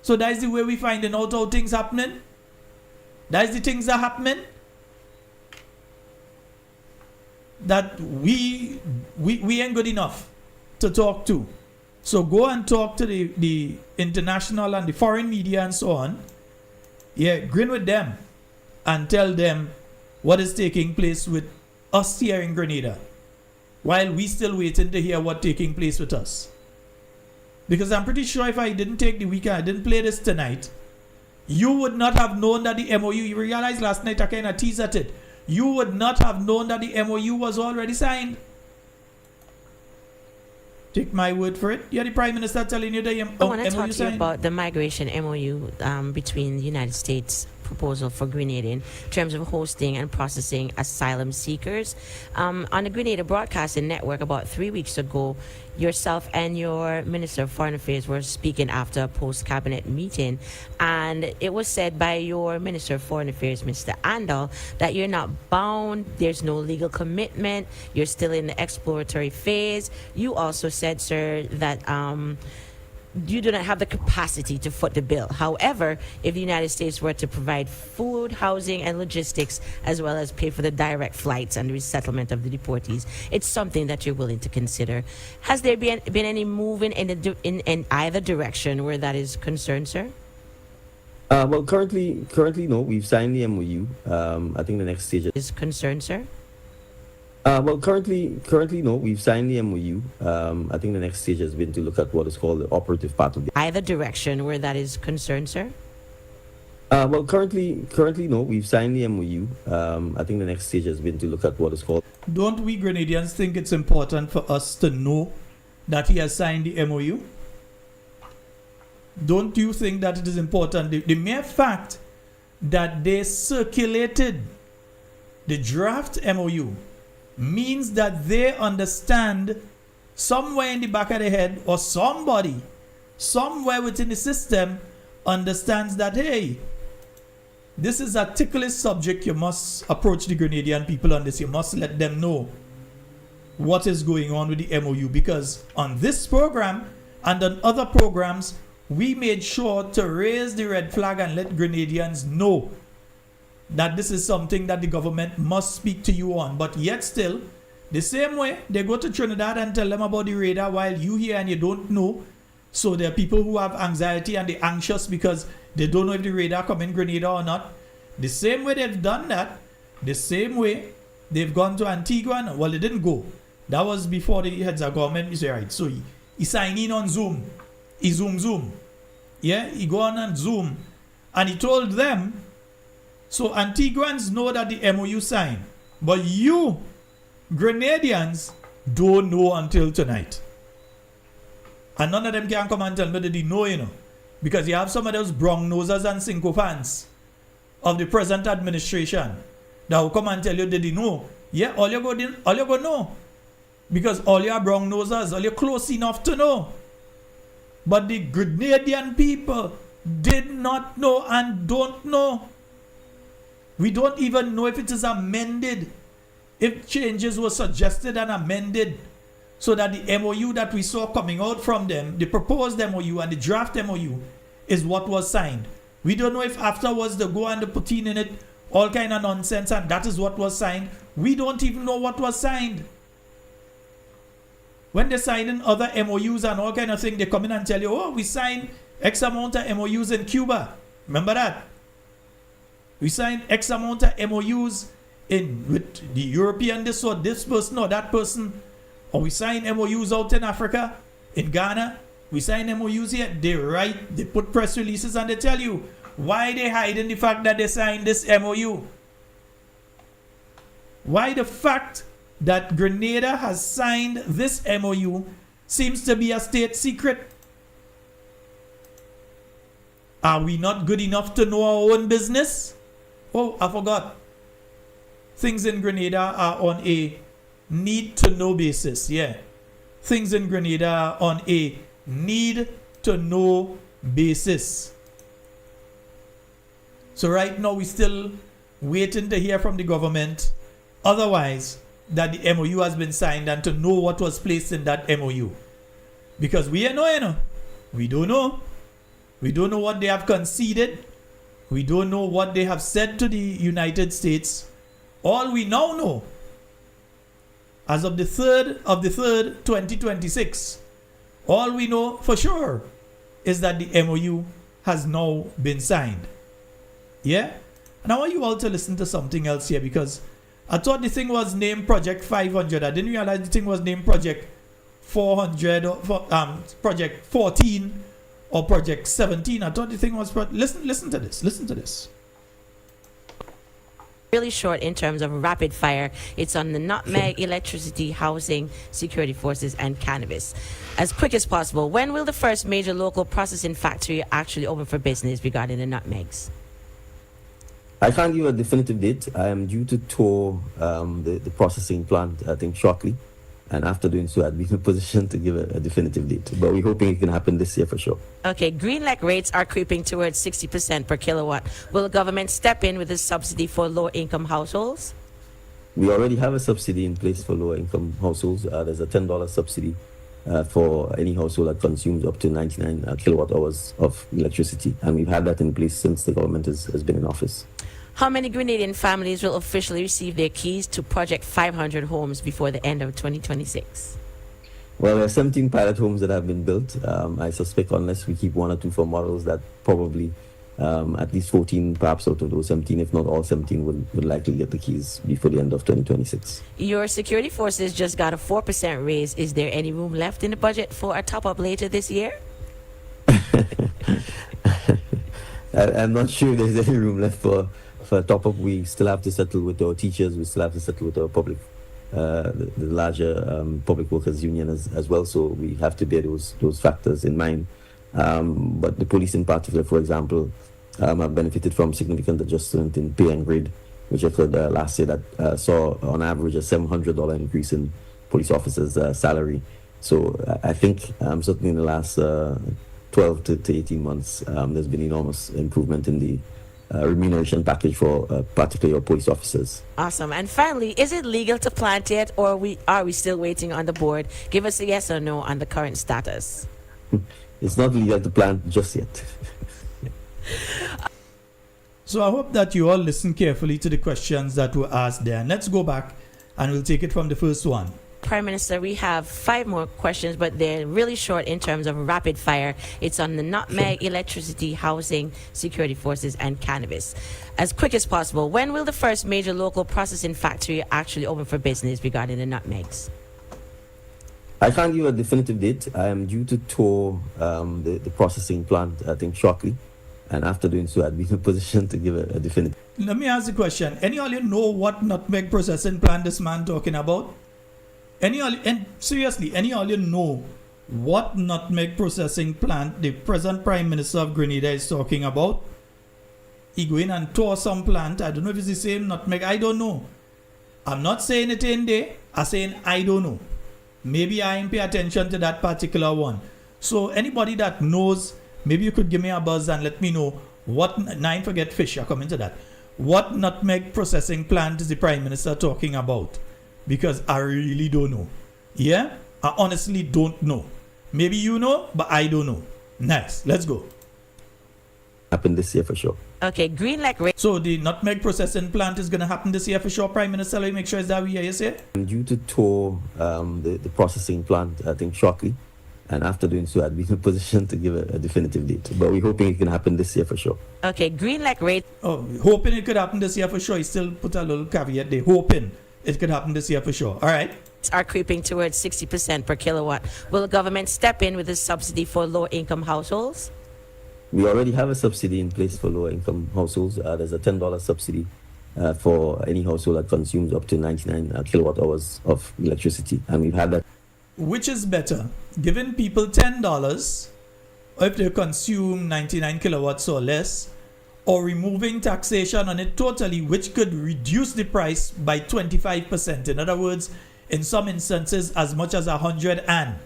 So that's the way we finding out how things happening. That's the things that are happening. That we ain't good enough to talk to. So go and talk to the international and the foreign media and so on. Yeah, grin with them and tell them what is taking place with us here in Grenada, while we still waiting to hear what's taking place with us. Because I'm pretty sure if I didn't take the weekend, I didn't play this tonight, you would not have known that the MOU, you realized last night I kind of teased at it, you would not have known that the MOU was already signed. Take my word for it. You're the Prime Minister telling you the MOU signed. I want to talk to you about the migration MOU between the United States proposal for Grenada in terms of hosting and processing asylum seekers. On the Grenada Broadcasting Network about 3 weeks ago, yourself and your Minister of Foreign Affairs were speaking after a post-cabinet meeting, and it was said by your Minister of Foreign Affairs, Mr. Andal, that you're not bound, there's no legal commitment, you're still in the exploratory phase. You also said, sir, that you do not have the capacity to foot the bill. However, if the United States were to provide food, housing, and logistics, as well as pay for the direct flights and resettlement of the deportees, it's something that you're willing to consider. Has there been any movement in either direction where that is concerned, sir? Well, currently, no. We've signed the MOU. I think the next stage is concerned, sir. Well, currently, no. We've signed the MOU. I think the next stage has been to look at what is called the operative part of the. Either direction where that is concerned, sir. Well, currently, no. We've signed the MOU. I think the next stage has been to look at what is called. Don't we Grenadians think it's important for us to know that he has signed the MOU? Don't you think that it is important? The mere fact that they circulated the draft MOU means that they understand somewhere in the back of their head, or somebody somewhere within the system understands that, hey, this is a ticklish subject. You must approach the Grenadian people on this. You must let them know what is going on with the MOU, because on this program and on other programs, we made sure to raise the red flag and let Grenadians know that this is something that the government must speak to you on. But yet still, the same way they go to Trinidad and tell them about the radar while you here and you don't know. So there are people who have anxiety and they're anxious because they don't know if the radar come in Grenada or not. The same way they've done that, the same way they've gone to Antigua. Well, they didn't go. That was before the heads of government. You say, right, so he signed in on Zoom. He Zoom. Yeah, he go on and Zoom. And he told them, so Antiguans know that the MOU signed, but you, Grenadians, don't know until tonight. And none of them can come and tell me that they know, because you have some of those brown nosers and sycophants of the present administration that will come and tell you that they know. Yeah, all you go know. Because all you are brown nosers, all you're close enough to know. But the Grenadian people did not know and don't know. We don't even know if it is amended, if changes were suggested and amended, so that the MOU that we saw coming out from them, the proposed MOU and the draft MOU, is what was signed. We don't know if afterwards they go and they put in it all kind of nonsense and that is what was signed. We don't even know what was signed. When they sign in other MOUs and all kind of things, they come in and tell you, oh, we signed X amount of MOUs in Cuba. Remember that? We signed X amount of MOUs with the European this or this person or that person. Or we signed MOUs out in Africa, in Ghana. We signed MOUs here. They put press releases and they tell you why they hiding the fact that they signed this MOU. Why the fact that Grenada has signed this MOU seems to be a state secret. Are we not good enough to know our own business? Oh, I forgot. Things in Grenada are on a need-to-know basis. Yeah. Things in Grenada are on a need-to-know basis. So right now we're still waiting to hear from the government. Otherwise, that the MOU has been signed and to know what was placed in that MOU. Because we don't know. We don't know. We don't know what they have conceded. We don't know what they have said to the United States. All we now know, as of the 3rd of the 3rd, 2026, all we know for sure is that the MOU has now been signed. Yeah? And I want you all to listen to something else here, because I thought the thing was named Project 500. I didn't realize the thing was named Project 400 or Project 14 or Project 17. I thought the thing was... Listen to this. Listen to this. Really short in terms of rapid fire. It's on the nutmeg, electricity, housing, security forces, and cannabis. As quick as possible, when will the first major local processing factory actually open for business regarding the nutmegs? I can't give a definitive date. I am due to tour the processing plant, I think, shortly. And after doing so, I'd be in a position to give a definitive date. But we're hoping it can happen this year for sure. Okay, green light rates are creeping towards 60% per kilowatt. Will the government step in with a subsidy for low-income households? We already have a subsidy in place for lower-income households. There's a $10 subsidy for any household that consumes up to 99 kilowatt hours of electricity. And we've had that in place since the government has been in office. How many Grenadian families will officially receive their keys to Project 500 homes before the end of 2026? Well, there are 17 pilot homes that have been built. I suspect unless we keep one or two for models, that probably at least 14, perhaps out of those 17, if not all 17, would likely get the keys before the end of 2026. Your security forces just got a 4% raise. Is there any room left in the budget for a top-up later this year? I'm not sure there's any room left for a top-up. We still have to settle with our teachers. We still have to settle with our public, the larger public workers union as well. So we have to bear those factors in mind. But the police in particular, for example, have benefited from significant adjustment in pay and grade, which occurred last year that saw on average a $700 increase in police officers' salary. So I think certainly in the last 12 to 18 months, there's been enormous improvement in the remuneration package for particularly our police officers. Awesome. And finally, is it legal to plant yet, or are we still waiting on the board? Give us a yes or no on the current status. It's not legal to plant just yet. So I hope that you all listen carefully to the questions that were asked there. And let's go back and we'll take it from the first one. Prime Minister, we have 5 more questions, but they're really short in terms of rapid fire. It's on the nutmeg, electricity, housing, security forces, and cannabis. As quick as possible, when will the first major local processing factory actually open for business regarding the nutmegs? I can't give a definitive date. I am due to tour the processing plant, I think, shortly. And after doing so, I'd be in a position to give a definitive. Let me ask the question. Any of you know what nutmeg processing plant this man talking about? And seriously, any of you know what nutmeg processing plant the present Prime Minister of Grenada is talking about? He go in and tour some plant. I don't know if it's the same nutmeg. I don't know. I'm not saying it in there. I'm saying I don't know. Maybe I didn't pay attention to that particular one. So anybody that knows, maybe you could give me a buzz and let me know what, nine forget fish, I'll come into that. What nutmeg processing plant is the Prime Minister talking about? Because I really don't know. Yeah? I honestly don't know. Maybe you know, but I don't know. Nice. Let's go. Happen this year for sure. Okay, green light red. So the nutmeg processing plant is going to happen this year for sure, Prime Minister. Let me make sure is that we hear you say? I'm due to tour the processing plant, I think, shortly. And after doing so, I'd be in a position to give a definitive date. But we're hoping it can happen this year for sure. Okay, green light red. Oh, hoping it could happen this year for sure. He still put a little caveat there. Hoping it could happen this year for sure. All right. Are creeping towards 60% per kilowatt. Will the government step in with a subsidy for low-income households? We already have a subsidy in place for lower-income households. There's a $10 subsidy for any household that consumes up to 99 kilowatt hours of electricity. And we've had that. Which is better, giving people $10 if they consume 99 kilowatts or less, or removing taxation on it totally, which could reduce the price by 25%. In other words, in some instances, as much as 100 and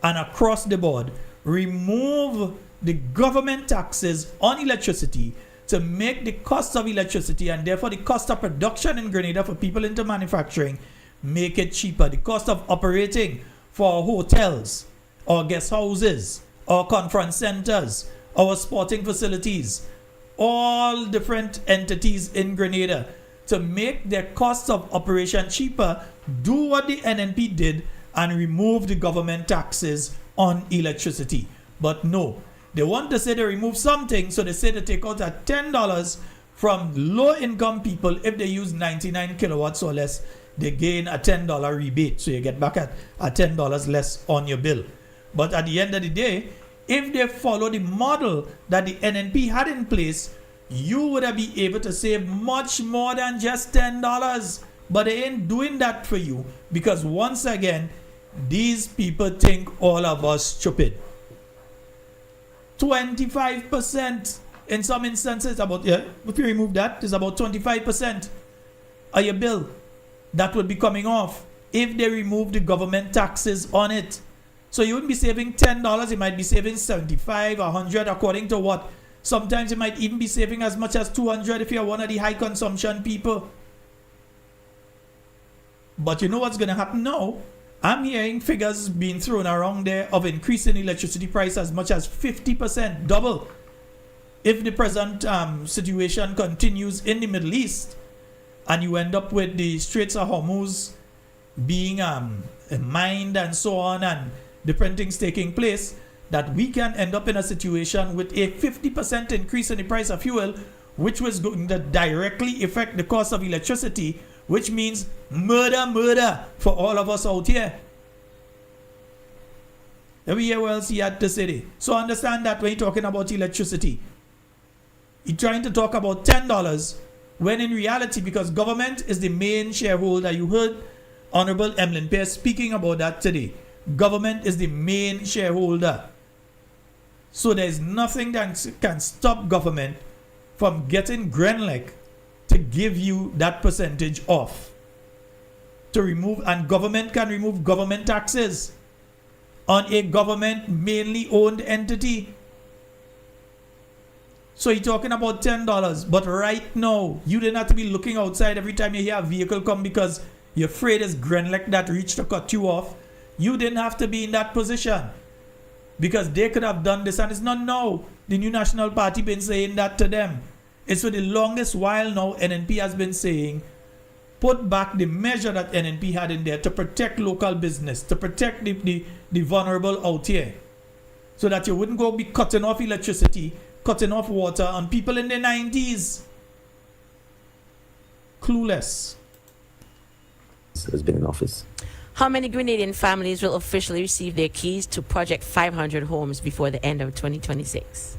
across the board, remove the government taxes on electricity to make the cost of electricity and therefore the cost of production in Grenada for people into manufacturing, make it cheaper. The cost of operating for hotels or guest houses or conference centers or sporting facilities, all different entities in Grenada, to make their cost of operation cheaper, do what the NNP did and remove the government taxes on electricity. But no, they want to say they remove something, so they say they take out at $10 from low-income people. If they use 99 kilowatts or less, they gain a $10 rebate, so you get back at $10 less on your bill. But at the end of the day, if they follow the model that the NNP had in place, you would have been able to save much more than just $10. But they ain't doing that for you, because once again, these people think all of us stupid. 25% in some instances, about, if you remove that, it's about 25% of your bill that would be coming off if they remove the government taxes on it. So you wouldn't be saving $10, you might be saving 75, 100, according to what. Sometimes you might even be saving as much as 200 if you're one of the high consumption people. But you know what's going to happen now? I'm hearing figures being thrown around there of increasing electricity price as much as 50%, double. If the present situation continues in the Middle East, and you end up with the Straits of Hormuz being mined and so on, and different things taking place, that we can end up in a situation with a 50% increase in the price of fuel, which was going to directly affect the cost of electricity, which means murder for all of us out here. Every year what else he had to say. So understand that when you're talking about electricity, you're trying to talk about $10, when in reality, because government is the main shareholder, you heard Honorable Emlyn Pierce speaking about that today. Government is the main shareholder. So there's nothing that can stop government from getting Grenlec to give you that percentage off. To remove, and government can remove government taxes on a government mainly owned entity. So you're talking about $10, but right now, you didn't have to be looking outside every time you hear a vehicle come because you're afraid it's Grenlec that reached to cut you off. You didn't have to be in that position because they could have done this, and it's not now. The New National Party been saying that to them. It's for the longest while now. NNP has been saying, put back the measure that NNP had in there to protect local business, to protect the vulnerable out here, so that you wouldn't go be cutting off electricity, cutting off water on people in the 90s. Clueless. Has been in office. How many Grenadian families will officially receive their keys to Project 500 homes before the end of 2026?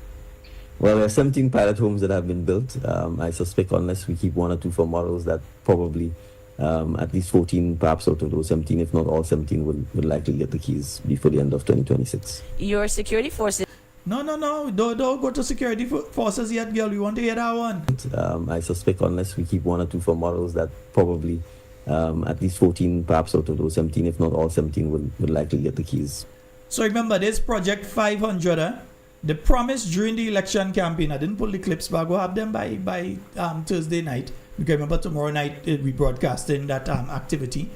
Well, there are 17 pilot homes that have been built. I suspect unless we keep one or two for models, that probably at least 14, perhaps out of those 17, if not all 17, would likely get the keys before the end of 2026. Your security forces... No. Don't go to security forces yet, girl. We want to hear that one. I suspect unless we keep one or two for models, that probably at least 14, perhaps out of those 17, if not all 17, would likely get the keys. So remember, this Project 500, the promise during the election campaign, I didn't pull the clips, but I'll go have them by Thursday night. Because remember, tomorrow night we broadcasting that activity.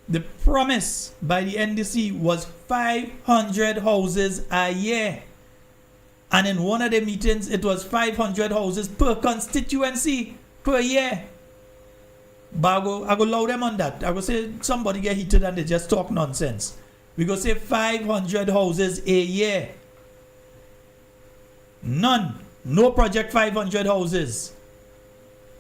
The promise by the NDC was 500 houses a year. And in one of the meetings, it was 500 houses per constituency per year. But I go loud them on that. I go say somebody get heated and they just talk nonsense. We go say 500 houses a year. None. No Project 500 houses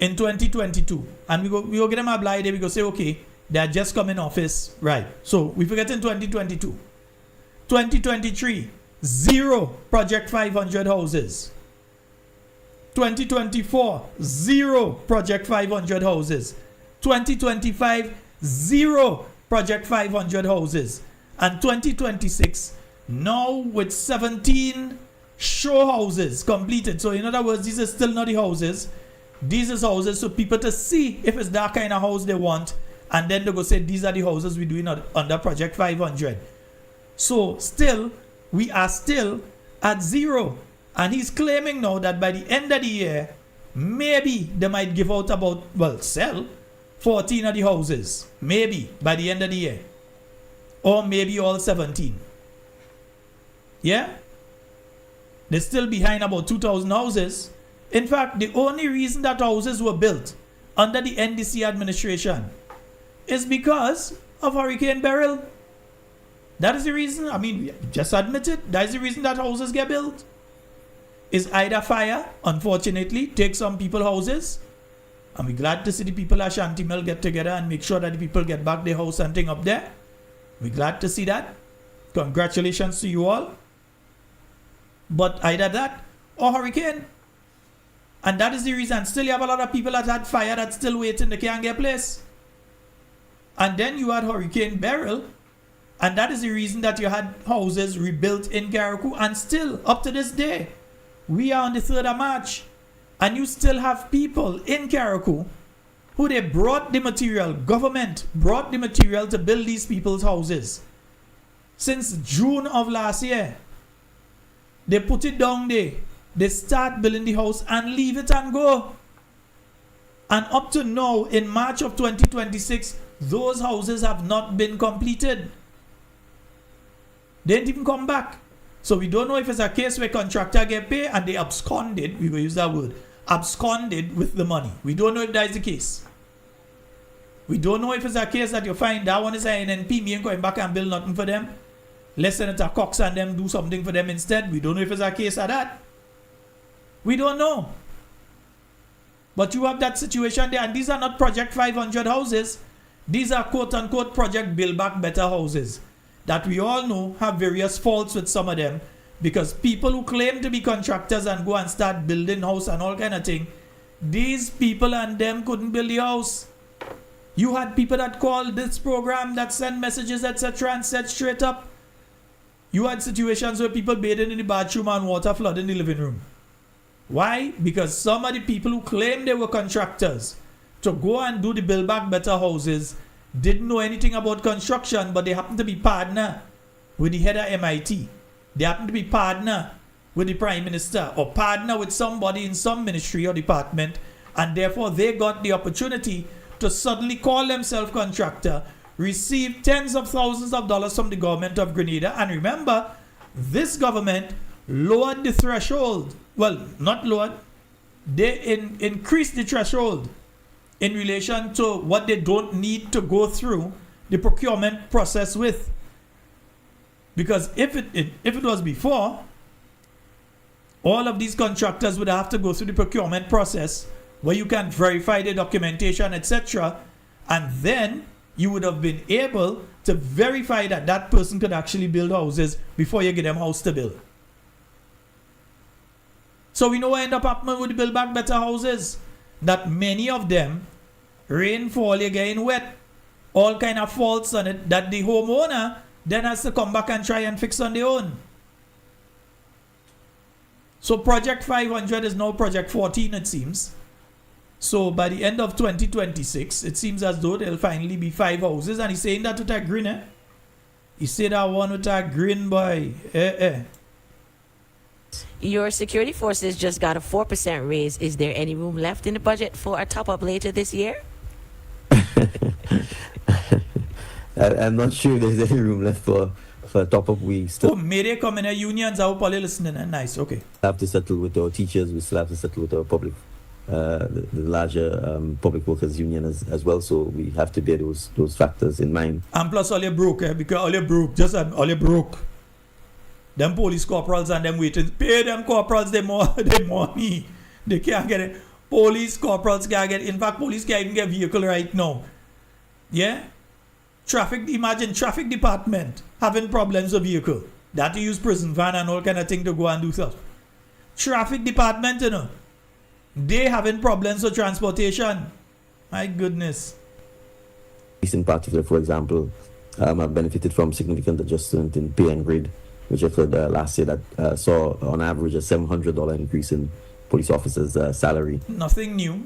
in 2022. And we go get them a blind day. We go say, okay, they are just come in office. Right. So we forget in 2022. 2023, 0 Project 500 houses. 2024, 0 Project 500 houses. 2025, 0 Project 500 houses. And 2026, now with 17 show houses completed. So in other words, these are still not the houses. These are houses so people to see if it's that kind of house they want. And then they go say, these are the houses we're doing under Project 500. So still, we are still at 0. And he's claiming now that by the end of the year, maybe they might give out about, sell 14 of the houses. Maybe by the end of the year. Or maybe all 17. Yeah? They're still behind about 2,000 houses. In fact, the only reason that houses were built under the NDC administration is because of Hurricane Beryl. That is the reason. I mean, just admit it. That is the reason that houses get built. Is either fire, unfortunately, take some people houses. And we're glad to see the people at Shanty Mill get together and make sure that the people get back their house and thing up there. We're glad to see that. Congratulations to you all. But either that or hurricane. And that is the reason. Still you have a lot of people that had fire that's still waiting. They can't get a place. And then you had Hurricane Beryl. And that is the reason that you had houses rebuilt in Carriacou. And still, up to this day, We are on the 3rd of March. And you still have people in Carriacou who they brought the material, government brought the material to build these people's houses. Since June of last year, they put it down there. They start building the house and leave it and go. And up to now, in March of 2026, those houses have not been completed. They didn't even come back. So we don't know if it's a case where contractor get paid and they absconded, we will use that word, absconded with the money. We don't know if that is the case. We don't know if it's a case that you find that one is an NNP, me ain't going back and build nothing for them. Let Senator Cox and them do something for them instead. We don't know if it's a case of that. We don't know. But you have that situation there, and these are not Project 500 houses. These are quote-unquote Project Build Back Better houses that we all know have various faults with some of them, because people who claim to be contractors and go and start building house and all kind of thing, these people and them couldn't build the house. You had people that called this program, that sent messages, etc., and said straight up. You had situations where people bathing in the bathroom and water flooding the living room. Why? Because some of the people who claimed they were contractors to go and do the Build Back Better houses didn't know anything about construction, but they happened to be partner with the head of MIT. They happened to be partner with the Prime Minister or partner with somebody in some ministry or department, and therefore they got the opportunity to suddenly call themselves contractor, receive tens of thousands of dollars from the government of Grenada. And remember, this government lowered the threshold. Well, not lowered. They increased the threshold in relation to what they don't need to go through the procurement process with. Because if it was before, all of these contractors would have to go through the procurement process where you can verify the documentation, etc. And then you would have been able to verify that that person could actually build houses before you get them house to build. So we know what end up happening with the Build Back Better houses. That many of them, rainfall, you're getting wet, all kind of faults on it, that the homeowner then has to come back and try and fix on their own. So Project 500 is now Project 14, it seems. So by the end of 2026, it seems as though there'll finally be 5 houses. And he's saying that with a grin, eh? He said that one with a grin, boy. Your security forces just got a 4% raise. Is there any room left in the budget for a top-up later this year? I'm not sure there's any room left for a top-up. We still may they come in a unions? I hope all listening. Nice, okay. have to settle with our teachers. We still have to settle with our public, the larger public workers union as well. So we have to bear those factors in mind. And plus all you broke, because all you broke, all you broke. Them police corporals and them waiting. Pay them corporals, they more money. They can't get it. Police corporals can't get it. In fact, police can't even get vehicle right now. Yeah? Imagine traffic department having problems with vehicle. That you use prison van and all kind of thing to go and do stuff. Traffic department, they having problems with transportation. My goodness. In particular, for example, I've benefited from significant adjustment in pay and grade, which occurred last year, that saw on average a $700 increase in police officers' salary. Nothing new.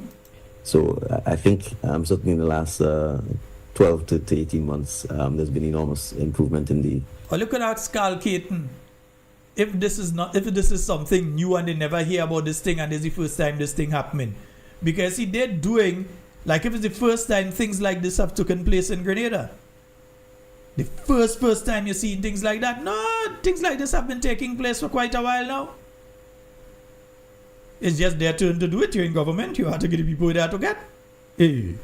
So I think certainly in the last 12 to 18 months, there's been enormous improvement in the... Or look at that Scal Caton. If this is something new and they never hear about this thing and this is the first time this thing happening. Because they're doing, like if it's the first time things like this have taken place in Grenada. The first time you're seeing things like that. No, things like this have been taking place for quite a while now. It's just their turn to do it. You're in government. You have to get the people there to get. Hey.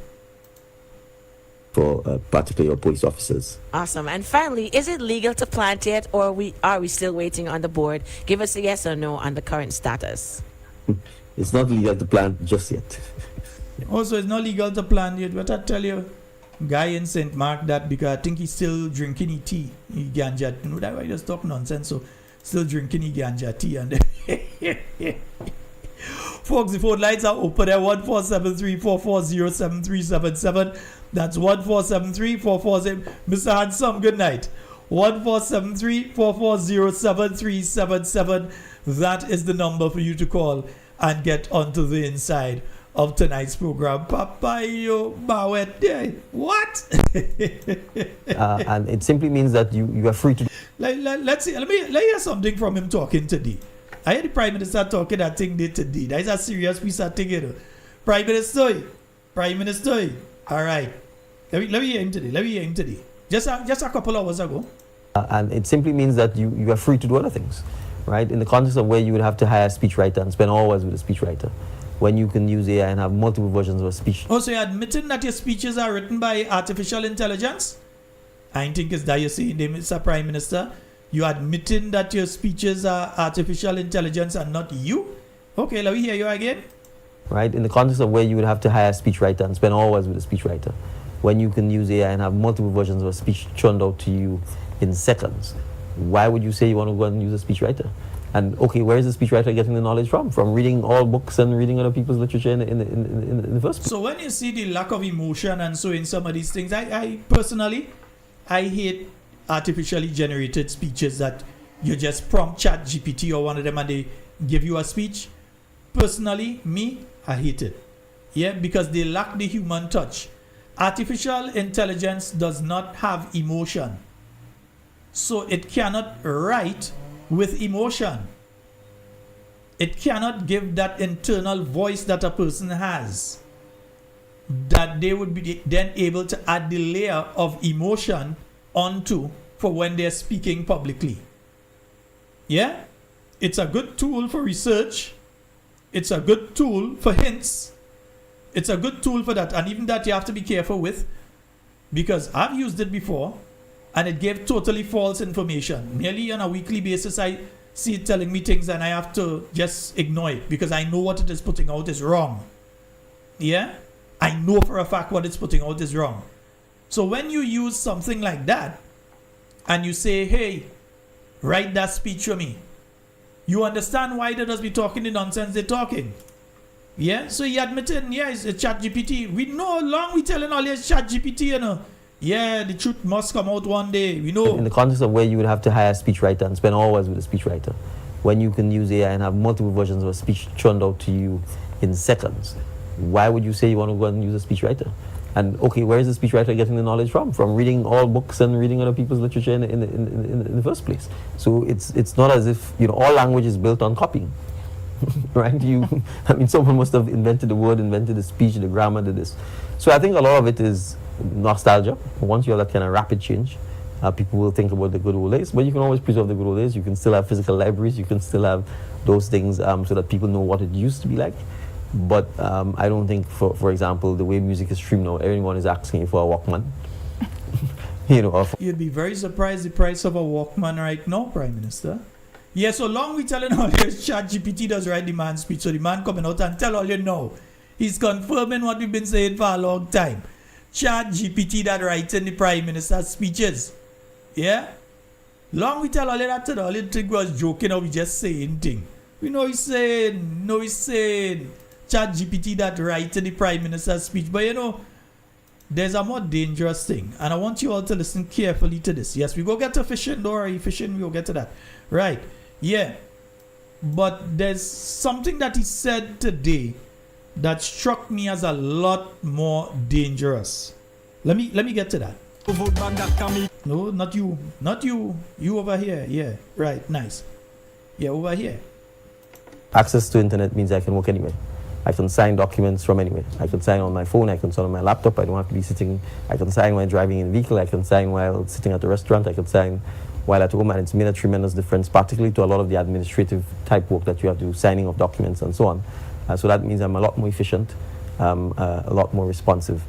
For particularly your police officers. Awesome. And finally, is it legal to plant yet, or are we still waiting on the board? Give us a yes or no on the current status. It's not legal to plant just yet. Also, it's not legal to plant yet, but I tell you, guy in St. Mark that because I think he's still drinking his tea. He ganja. No, that why he just talk nonsense. So still drinking his ganja tea and folks, the phone lines are open at 14734407377. That's 1473440. Mr. Handsome, good night. 1473-440-7377. That is the number for you to call and get onto the inside of tonight's program. Papayo Bawete. What? And it simply means that you are free to. Let's see. Let hear something from him talking today. I heard the Prime Minister talking that thing day today. That is a serious piece of thing, you know. Prime Minister. All right. Let me hear him today. Just a couple hours ago. And it simply means that you are free to do other things, right? In the context of where you would have to hire a speechwriter and spend hours with a speechwriter, when you can use AI and have multiple versions of a speech. Oh, so you're admitting that your speeches are written by artificial intelligence? I think it's that you're saying, Mr. Prime Minister. You're admitting that your speeches are artificial intelligence and not you? Okay, let me hear you again. Right? In the context of where you would have to hire a speechwriter and spend hours with a speechwriter, when you can use AI and have multiple versions of a speech churned out to you in seconds, why would you say you want to go and use a speechwriter? And okay, where is the speechwriter getting the knowledge from? From reading all books and reading other people's literature in the first place. So when you see the lack of emotion and so in some of these things, I personally hate artificially generated speeches that you just prompt chat GPT or one of them and they give you a speech. Personally, I hate it. Yeah, because they lack the human touch. Artificial intelligence does not have emotion. So it cannot write with emotion. It cannot give that internal voice that a person has, that they would be then able to add the layer of emotion onto for when they're speaking publicly. Yeah? It's a good tool for research. It's a good tool for hints. It's a good tool for that. And even that you have to be careful with, because I've used it before and it gave totally false information. Nearly on a weekly basis, I see it telling me things and I have to just ignore it because I know what it is putting out is wrong. Yeah? I know for a fact what it's putting out is wrong. So when you use something like that and you say, hey, write that speech for me, you understand why they just be talking the nonsense they're talking. Yeah? So he admitted, yeah, it's a chat GPT. We know how long we telling all this chat GPT, you know. Yeah, the truth must come out one day. We know. In the context of where you would have to hire a speechwriter and spend hours with a speechwriter, when you can use AI and have multiple versions of a speech churned out to you in seconds, why would you say you want to go and use a speechwriter? And okay, where is the speechwriter getting the knowledge from? From reading all books and reading other people's literature in the first place. So it's not as if, you know, all language is built on copying. Right? Someone must have invented the word, invented the speech, the grammar, this. So I think a lot of it is nostalgia. Once you have that kind of rapid change, people will think about the good old days. But you can always preserve the good old days. You can still have physical libraries. You can still have those things so that people know what it used to be like. But I don't think, for example, the way music is streamed now, everyone is asking you for a Walkman. You'd be very surprised the price of a Walkman right now, Prime Minister. Yeah, so long we telling all this chat GPT does write the man's speech. So the man coming out and tell all you know. He's confirming what we've been saying for a long time. Chat GPT that writes in the Prime Minister's speeches. Yeah? Long we tell all you that, all you think was joking or we just saying thing. We know he's saying, Chat GPT that writes in the Prime Minister's speech. But you know, there's a more dangerous thing. And I want you all to listen carefully to this. Yes, we go get to fishing. Don't worry, fishing, we'll get to that. Right. Yeah. But there's something that he said today that struck me as a lot more dangerous. Let me get to that. No, not you. Not you. You over here. Yeah. Right. Nice. Yeah, over here. Access to internet means I can work anywhere. I can sign documents from anywhere. I can sign on my phone. I can sign on my laptop. I don't have to be sitting. I can sign while driving in a vehicle. I can sign while sitting at a restaurant. I can sign while at home. And it's made a tremendous difference, particularly to a lot of the administrative type work that you have to do, signing of documents and so on. So that means I'm a lot more efficient, a lot more responsive.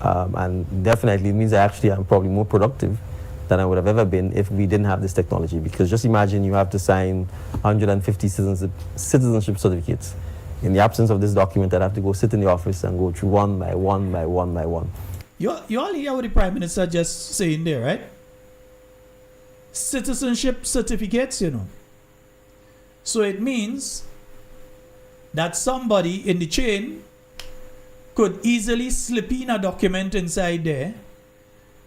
And definitely it means I actually am probably more productive than I would have ever been if we didn't have this technology. Because just imagine you have to sign 150 citizenship certificates. In the absence of this document, I'd have to go sit in the office and go through one by one by one by one. You all hear what the Prime Minister just saying there, right? Citizenship certificates, you know. So it means that somebody in the chain could easily slip in a document inside there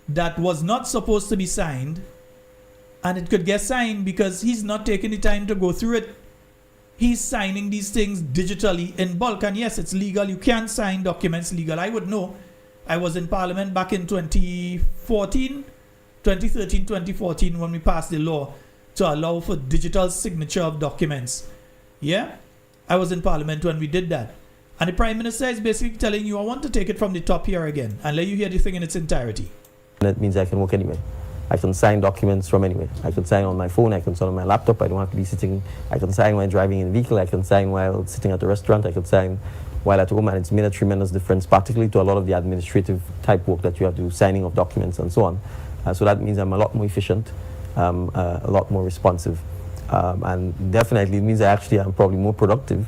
that was not supposed to be signed and it could get signed because he's not taking the time to go through it. He's signing these things digitally in bulk. And yes, it's legal. You can sign documents legal. I would know. I was in Parliament back in 2013, 2014, when we passed the law to allow for digital signature of documents. Yeah? I was in Parliament when we did that. And the Prime Minister is basically telling you, I want to take it from the top here again and let you hear the thing in its entirety. That means I can work anywhere. I can sign documents from anywhere. I can sign on my phone, I can sign on my laptop, I don't have to be sitting. I can sign while driving in a vehicle, I can sign while sitting at a restaurant, I can sign while at home, and it's made a tremendous difference, particularly to a lot of the administrative type work that you have to do, signing of documents and so on. So that means I'm a lot more efficient, a lot more responsive, and definitely it means I actually am probably more productive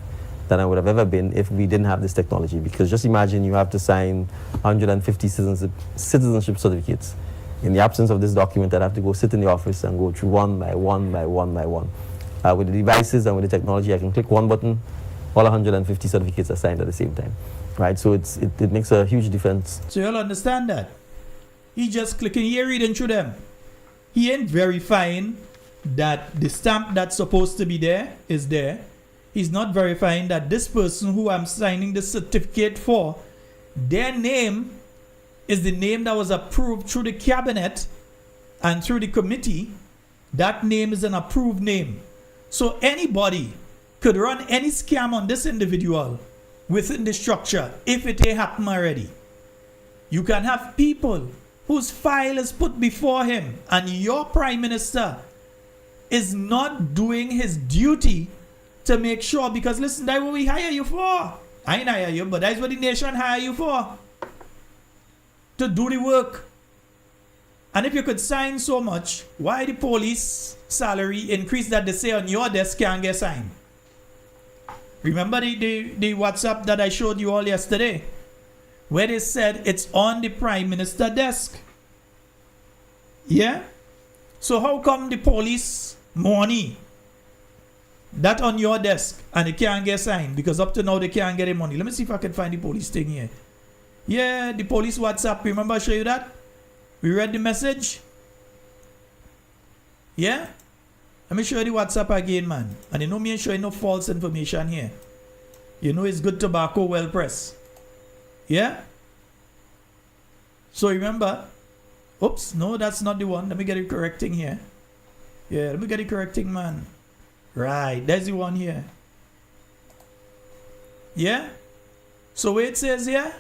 than I would have ever been if we didn't have this technology. Because just imagine you have to sign 150 citizenship certificates. In the absence of this document, I'd have to go sit in the office and go through one by one by one by one. With the devices and with the technology, I can click one button, all 150 certificates are signed at the same time, right? So it makes a huge difference. So you'll understand that. He just clicking here, reading through them. He ain't verifying that the stamp that's supposed to be there is there. He's not verifying that this person who I'm signing the certificate for, their name is the name that was approved through the cabinet and through the committee. That name is an approved name. So anybody could run any scam on this individual within the structure if it ain't happened already. You can have people whose file is put before him and your Prime Minister is not doing his duty to make sure, because listen, that's what we hire you for. I ain't hire you, but that's what the nation hire you for. To do the work. And if you could sign so much, why the police salary increase that they say on your desk can't get signed? Remember the WhatsApp that I showed you all yesterday, where they said it's on the Prime Minister desk. Yeah? So how come the police money that on your desk and it can't get signed? Because up to now they can't get the money. Let me see if I can find the police thing here. Yeah, the police WhatsApp. Remember I showed you that? We read the message. Yeah? Let me show you the WhatsApp again, man. And you know me ain't showing no false information here. You know it's good tobacco, well pressed. Yeah? So remember. Oops, no, that's not the one. Let me get it correcting here. Yeah, let me get it correcting, man. Right, there's the one here. Yeah? So where it says here,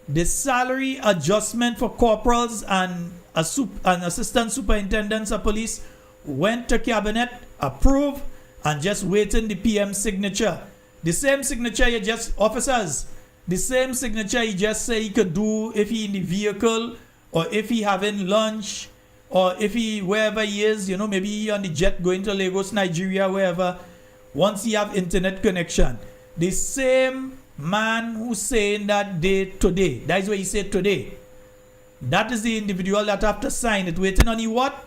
the salary adjustment for corporals and assistant superintendents of police went to cabinet, approved, and just waiting the PM signature. The same signature you just, officers, the same signature he just say he could do if he in the vehicle, or if he having lunch, or if he, wherever he is, you know, maybe he on the jet going to Lagos, Nigeria, wherever, once he have internet connection. The same man who's saying that day today, that is what he said today. That is the individual that have to sign it. Waiting on you what?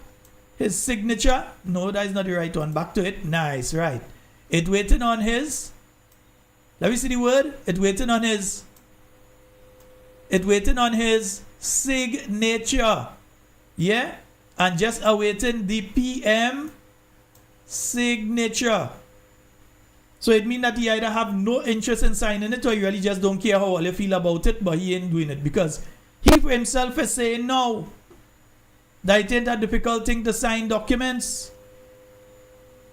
His signature? No, that is not the right one. Back to it. Nice, right. It waiting on his, let me see the word. It waiting on his signature. Yeah? And just awaiting the PM signature. So it means that he either have no interest in signing it, or he really just don't care how all you feel about it, but he ain't doing it. Because he for himself is saying no, that it ain't a difficult thing to sign documents.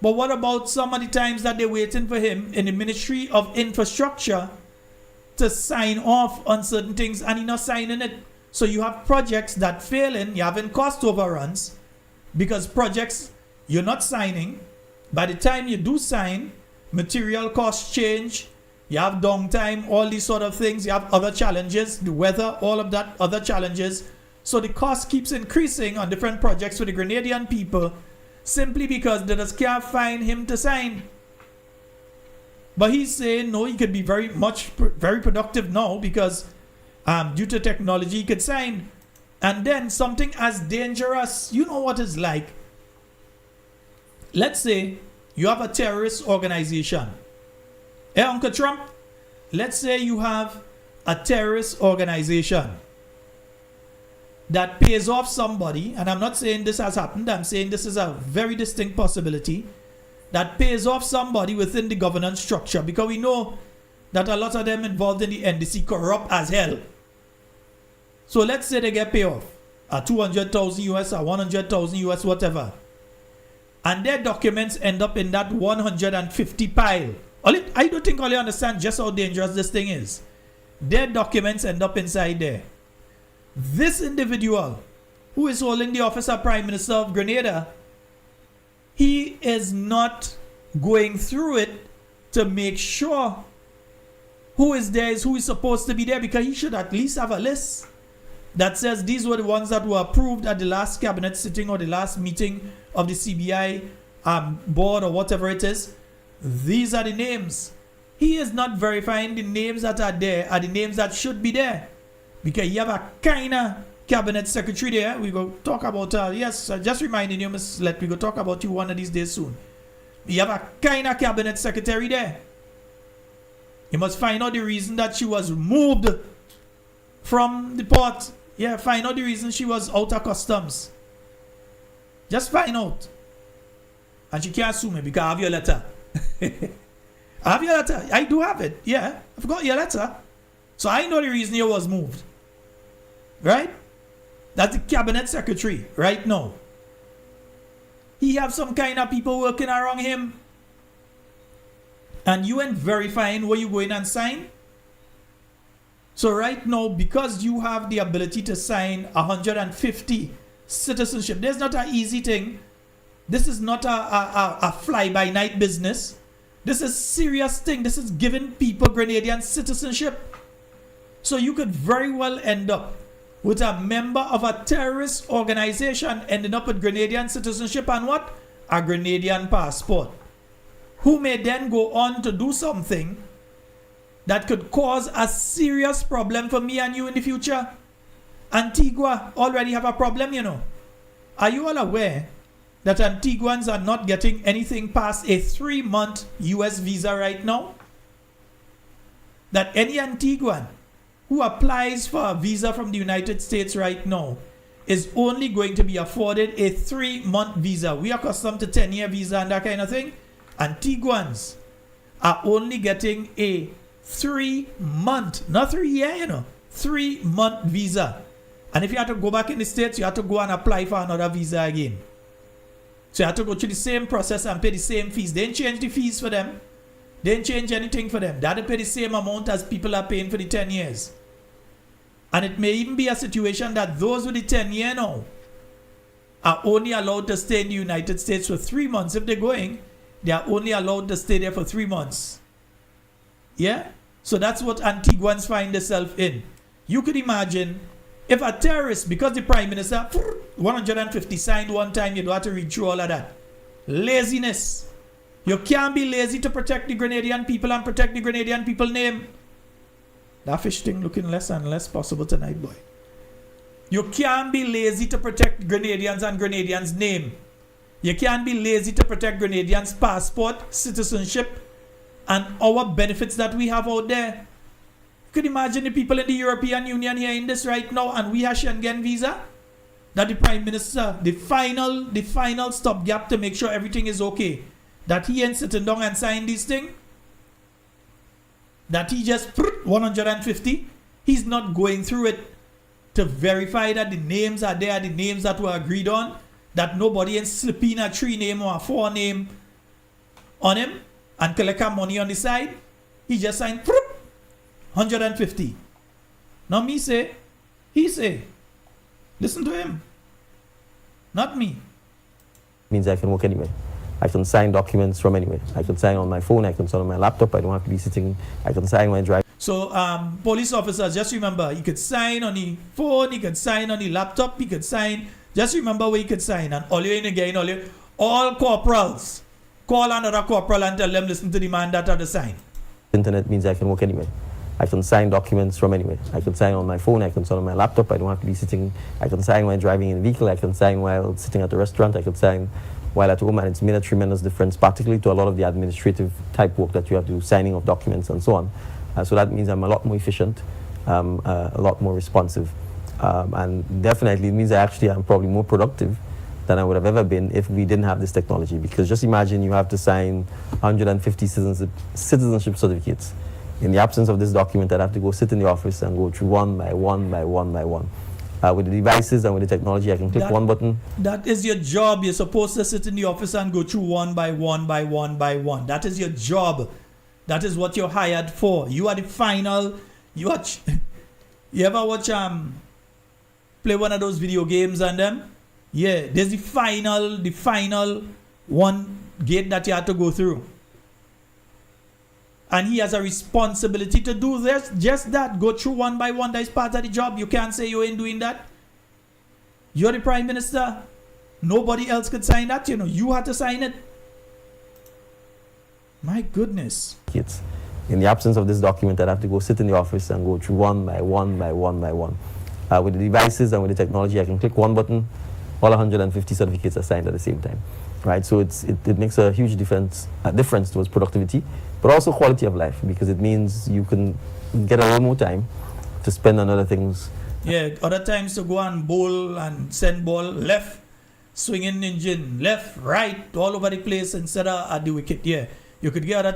But what about some of the times that they're waiting for him in the Ministry of Infrastructure to sign off on certain things and he's not signing it? So you have projects that failing, you're having cost overruns because projects you're not signing. By the time you do sign, material costs change, you have downtime, all these sort of things, you have other challenges, the weather, all of that, other challenges. So the cost keeps increasing on different projects for the Grenadian people simply because they just can't find him to sign. But he's saying no, he could be very productive now because due to technology he could sign. And then something as dangerous, you know what it's like. Let's say you have a terrorist organization. Hey, Uncle Trump, let's say you have a terrorist organization. that pays off somebody, and I'm not saying this has happened, I'm saying this is a very distinct possibility, that pays off somebody within the governance structure, because we know that a lot of them involved in the NDC corrupt as hell. So let's say they get paid off at 200,000 US or 100,000 US, whatever, and their documents end up in that 150 pile. I don't think all you understand just how dangerous this thing is. Their documents end up inside there. This individual who is holding the office of Prime Minister of Grenada, he is not going through it to make sure who is there is who is supposed to be there, because he should at least have a list that says these were the ones that were approved at the last cabinet sitting or the last meeting of the CBI board or whatever it is. These are the names. He is not verifying the names that are there are the names that should be there, because you have a kind of cabinet secretary there. We go talk about yes, just reminding you, Miss Let, we go talk about you one of these days soon. You have a kind of cabinet secretary there. You must find out the reason that she was moved from the port. Yeah, find out the reason she was out of customs. Just find out. And she can't sue me because I have your letter. I have your letter. I do have it. Yeah, I've got your letter. So I know the reason you was moved. Right? That's the cabinet secretary right now. He have some kind of people working around him. And you ain't verifying where you go in and sign. So right now, because you have the ability to sign 150 citizenship, there's not an easy thing. This is not a fly-by-night business. This is serious thing. This is giving people Grenadian citizenship. So you could very well end up with a member of a terrorist organization ending up with Grenadian citizenship and what? A Grenadian passport. Who may then go on to do something that could cause a serious problem for me and you in the future. Antigua already have a problem, you know. Are you all aware that Antiguans are not getting anything past a 3-month US visa right now? That any Antiguan who applies for a visa from the United States right now is only going to be afforded a 3-month visa. We are accustomed to 10-year visa and that kind of thing. Antiguans are only getting a 3-month, not 3-year, you know, 3-month visa. And if you have to go back in the States, you have to go and apply for another visa again. So you have to go through the same process and pay the same fees. They didn't change the fees for them. They didn't change anything for them. They had to pay the same amount as people are paying for the 10 years. And it may even be a situation that those with the 10 year now are only allowed to stay in the United States for 3 months. If they're going, they are only allowed to stay there for 3 months. Yeah? So that's what Antiguans find themselves in. You could imagine if a terrorist, because the Prime Minister, 150 signed one time, you don't have to read through all of that. Laziness. You can't be lazy to protect the Grenadian people and protect the Grenadian people name. That fish thing looking less and less possible tonight, boy. You can't be lazy to protect Grenadians and Grenadians name. You can't be lazy to protect Grenadians passport, citizenship, and our benefits that we have out there. You could imagine the people in the European Union hearing this right now, and we have Schengen visa. That the Prime Minister, the final stopgap to make sure everything is okay, that he ain't sitting down and sign this thing. That he just 150. He's not going through it to verify that the names are there, the names that were agreed on, that nobody ain't slipping a 3 name or a 4 name on him and collect money on the side. He just signed 150. Now me say, he say. Listen to him. Not me. Means I can work anywhere. I can sign documents from anywhere. I can sign on my phone, I can sign on my laptop, I don't have to be sitting, I can sign when I drive. So police officers, just remember, you could sign on the phone, you could sign on the laptop, you could sign, just remember where you could sign. And all you in again, all corporals, call another corporal and tell them, listen to the man that have the sign. Internet means I can work anywhere. I can sign documents from anywhere. I can sign on my phone, I can sign on my laptop, I don't have to be sitting, I can sign when driving in a vehicle, I can sign while sitting at a restaurant, I can sign while at home, and it's made a tremendous difference, particularly to a lot of the administrative type work that you have to do, signing of documents and so on. So that means I'm a lot more efficient, a lot more responsive. And definitely it means I actually am probably more productive than I would have ever been if we didn't have this technology. Because just imagine you have to sign 150 citizenship certificates. In the absence of this document, I'd have to go sit in the office and go through one by one by one by one. With the devices and with the technology, I can click one button. That is your job. You're supposed to sit in the office and go through one by one by one by one. That is your job. That is what you're hired for. You are the final. You ever watch play one of those video games and them? Yeah, there's the final one gate that you have to go through. And he has a responsibility to do this, just that, go through one by one. That is part of the job. You can't say you ain't doing that. You're the Prime Minister. Nobody else could sign that, You had to sign it. My goodness. Kids. In the absence of this document, I'd have to go sit in the office and go through one by one by one by one. With the devices and with the technology, I can click one button. All 150 certificates are signed at the same time. Right, so it makes a huge difference towards productivity, but also quality of life, because it means you can get a little more time to spend on other things. Yeah, other times to go and bowl and send ball left, swinging engine, left, right, all over the place instead of at the wicket. Yeah, you could get a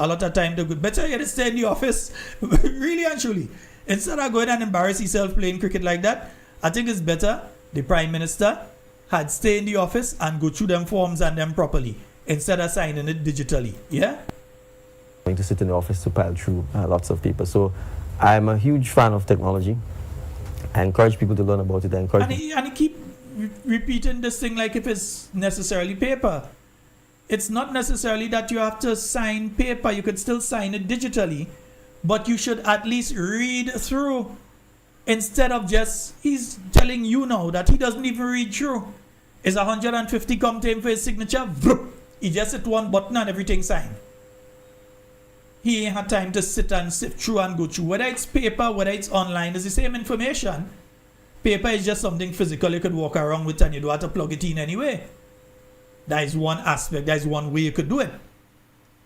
lot of time to go. Better you stay in the office, really and truly. Instead of going and embarrass yourself playing cricket like that, I think it's better the Prime Minister had stay in the office and go through them forms and them properly instead of signing it digitally. Yeah? Going to sit in the office to pile through lots of papers. So I'm a huge fan of technology. I encourage people to learn about it. And he keep repeating this thing like if it's necessarily paper. It's not necessarily that you have to sign paper. You could still sign it digitally, but you should at least read through. Instead of he's telling you now that he doesn't even read through. Is 150 come to him for his signature? He just hit one button and everything signed. He ain't had time to sit and sift through and go through. Whether it's paper, whether it's online, it's the same information. Paper is just something physical you could walk around with and you don't have to plug it in anyway. That is one aspect, that is one way you could do it.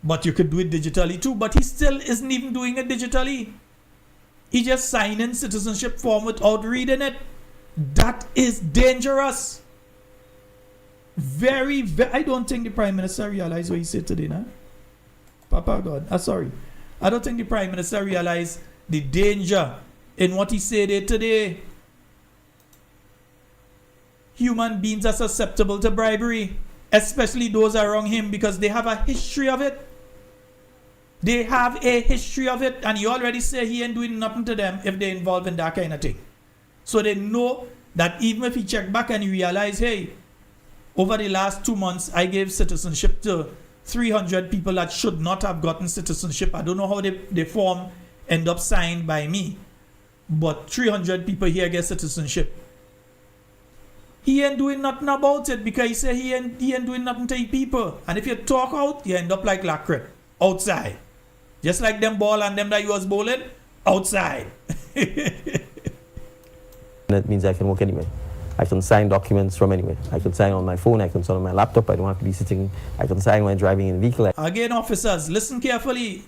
But you could do it digitally too. But he still isn't even doing it digitally. He just signing citizenship form without reading it. That is dangerous. Very, I don't think the Prime Minister realized what he said today, nah? Papa God, sorry. I don't think the Prime Minister realized the danger in what he said today. Human beings are susceptible to bribery, especially those around him, because they have a history of it. They have a history of it, and he already said he ain't doing nothing to them if they're involved in that kind of thing. So they know that even if he check back and he realize, hey, over the last 2 months, I gave citizenship to 300 people that should not have gotten citizenship. I don't know how the form end up signed by me, but 300 people here get citizenship. He ain't doing nothing about it because he said he ain't doing nothing to people. And if you talk out, you end up like Lacret, outside. Just like them ball and them that you was bowling, outside. That means I can work anywhere. I can sign documents from anywhere. I can sign on my phone, I can sign on my laptop, I don't have to be sitting. I can sign when driving in a vehicle. Again, officers, listen carefully.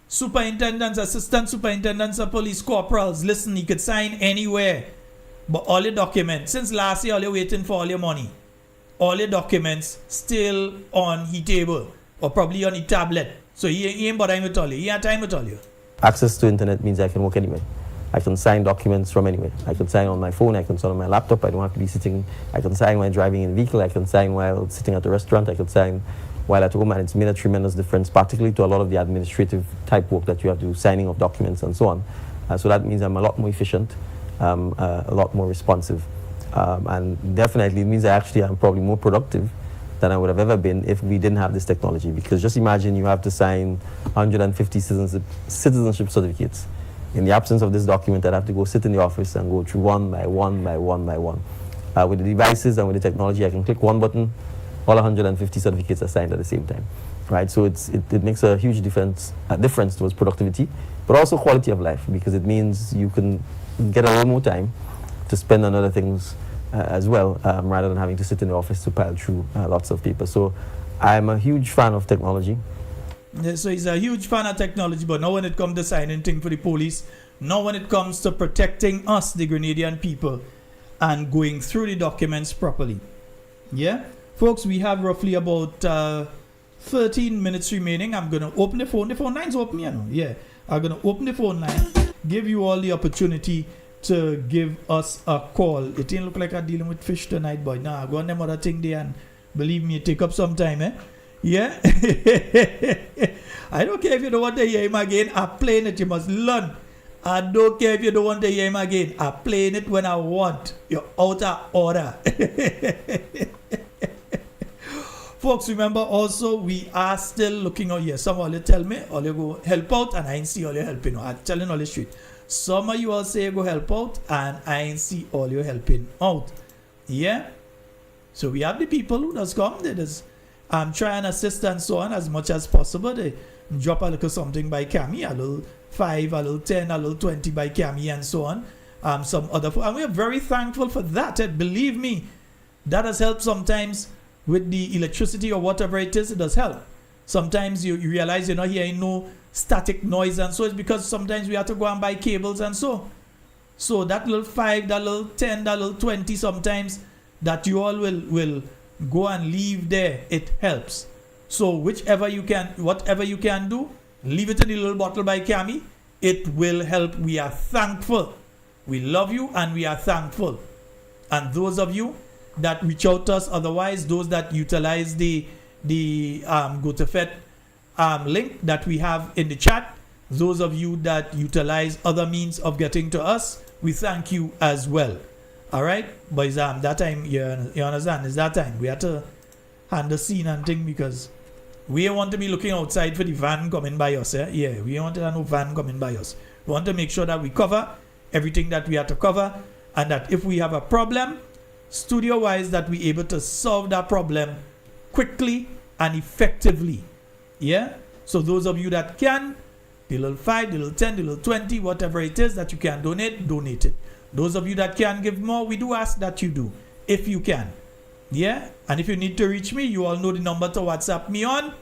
Superintendents, assistant superintendents of police, corporals, listen, you could sign anywhere. But all your documents, since last year, all you're waiting for all your money. All your documents still on his table or probably on his tablet. So he ain't bothering with all you. He ain't time with all you. Access to internet means I can work anywhere. I can sign documents from anywhere. I can sign on my phone, I can sign on my laptop, I don't have to be sitting. I can sign while driving in a vehicle, I can sign while sitting at a restaurant, I can sign while at home, and it's made a tremendous difference, particularly to a lot of the administrative type work that you have to do, signing of documents and so on. So that means I'm a lot more efficient, a lot more responsive, and definitely it means I actually am probably more productive than I would have ever been if we didn't have this technology. Because just imagine you have to sign 150 citizenship certificates. In the absence of this document, I'd have to go sit in the office and go through one by one by one by one. With the devices and with the technology, I can click one button, all 150 certificates are signed at the same time. Right? So it makes a huge difference towards productivity, but also quality of life, because it means you can get a little more time to spend on other things as well, rather than having to sit in the office to pile through lots of papers. So I'm a huge fan of technology. Yeah, so he's a huge fan of technology, but now when it comes to signing things for the police, Now when it comes to protecting us, the Grenadian people, and going through the documents properly. Yeah? Folks, we have roughly about 13 minutes remaining. I'm going to open the phone. The phone line's open, you know. Yeah. I'm going to open the phone line, give you all the opportunity to give us a call. It ain't look like I'm dealing with fish tonight, boy. Nah, go on them other thing there, and believe me, it take up some time, eh? Yeah? I don't care if you don't want to hear him again. I'm playing it. You must learn. I don't care if you don't want to hear him again. I'm playing it when I want. You're out of order. Folks, remember also, we are still looking out here. Some of you tell me, all you go help out, and I ain't see all you helping. I'm telling all the street. Some of you all say go help out, and I ain't see all you helping out. Yeah? So we have the people who does come. They just try and assist and so on as much as possible. They drop a little something by Cami, a little 5, a little 10, a little 20 by Cami and so on. Some other, and we are very thankful for that. And believe me, that has helped sometimes with the electricity or whatever it is. It does help. Sometimes you realize you're not hearing no static noise, and so it's because sometimes we have to go and buy cables and so. So that little 5, that little 10, that little 20 sometimes that you all will go and leave there, it helps. So whatever you can do, leave it in the little bottle by Cami. It will help. We are thankful. We love you and we are thankful. And those of you that reach out to us, otherwise those that utilize the GoToFed link that we have in the chat, those of you that utilize other means of getting to us, we thank you as well. All right, but it's, that time, you understand, it's that time we have to hand the scene and thing, because we want to be looking outside for the van coming by us. Yeah, we want to have no van coming by us. We want to make sure that we cover everything that we have to cover, and that if we have a problem, studio-wise, that we're able to solve that problem quickly and effectively. Yeah? So those of you that can, the little 5, the little 10, the little 20, whatever it is that you can donate it. Those of you that can give more, we do ask that you do, if you can. Yeah? And if you need to reach me, you all know the number to WhatsApp me on.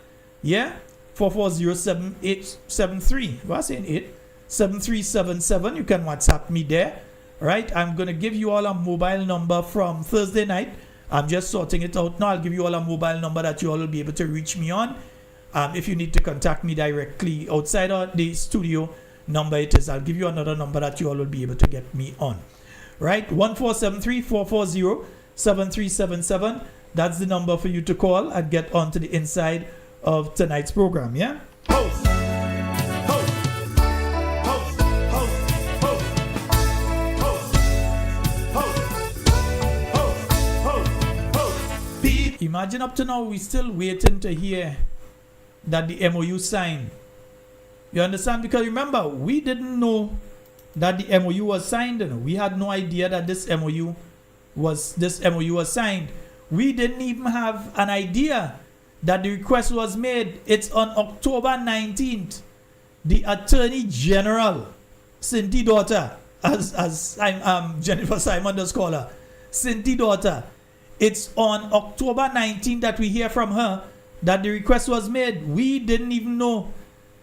Yeah? 440-7873. What's saying 8? 7377. You can WhatsApp me there. Right? I'm going to give you all a mobile number from Thursday night. I'm just sorting it out now. I'll give you all a mobile number that you all will be able to reach me on. If you need to contact me directly outside of the studio, number it is. I'll give you another number that you all will be able to get me on. Right? 1473-440-7377. That's the number for you to call and get onto the inside of tonight's program. Yeah? Imagine up to now, we're still waiting to hear that the MOU signed. You understand? Because remember, we didn't know that the MOU was signed. We had no idea that this MOU was signed. We didn't even have an idea that the request was made. It's on October 19th. The Attorney General, Cindy daughter, as I'm Jennifer Simon does call her, Cindy daughter. It's on October 19th that we hear from her that the request was made. We didn't even know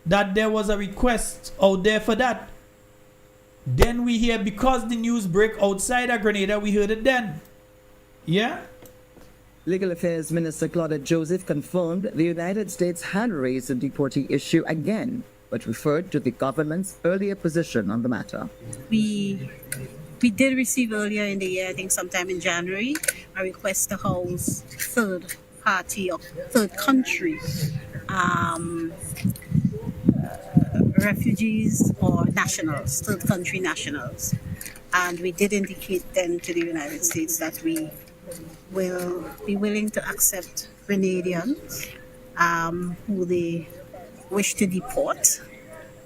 that there was a request out there for that. Then we hear, because the news break outside of Grenada, we heard it then. Yeah? Legal Affairs Minister Claudette Joseph confirmed the United States had raised the deportee issue again, but referred to the government's earlier position on the matter. We did receive earlier in the year, I think sometime in January, a request to house third party or third country refugees or nationals, third country nationals. And we did indicate then to the United States that we will be willing to accept Grenadians who they wish to deport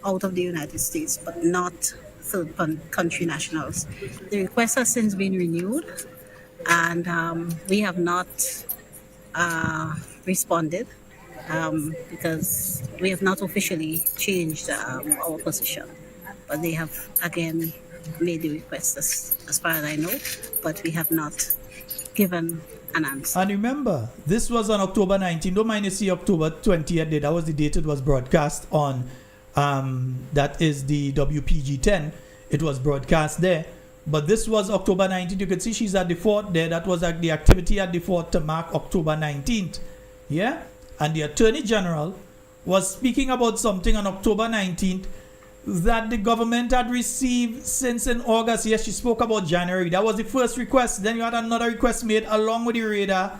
out of the United States, but not third country nationals. The request has since been renewed, and we have not responded because we have not officially changed our position. But they have again made the request as far as I know, but we have not given an answer. And remember, this was on October 19th. Don't mind you see October 20th. That was the date it was broadcast on That is the WPG-10. It was broadcast there. But this was October 19th. You can see she's at the fort there. That was the activity at the fort to mark October 19th. Yeah? And the Attorney General was speaking about something on October 19th that the government had received since in August. Yes, she spoke about January. That was the first request. Then you had another request made along with the radar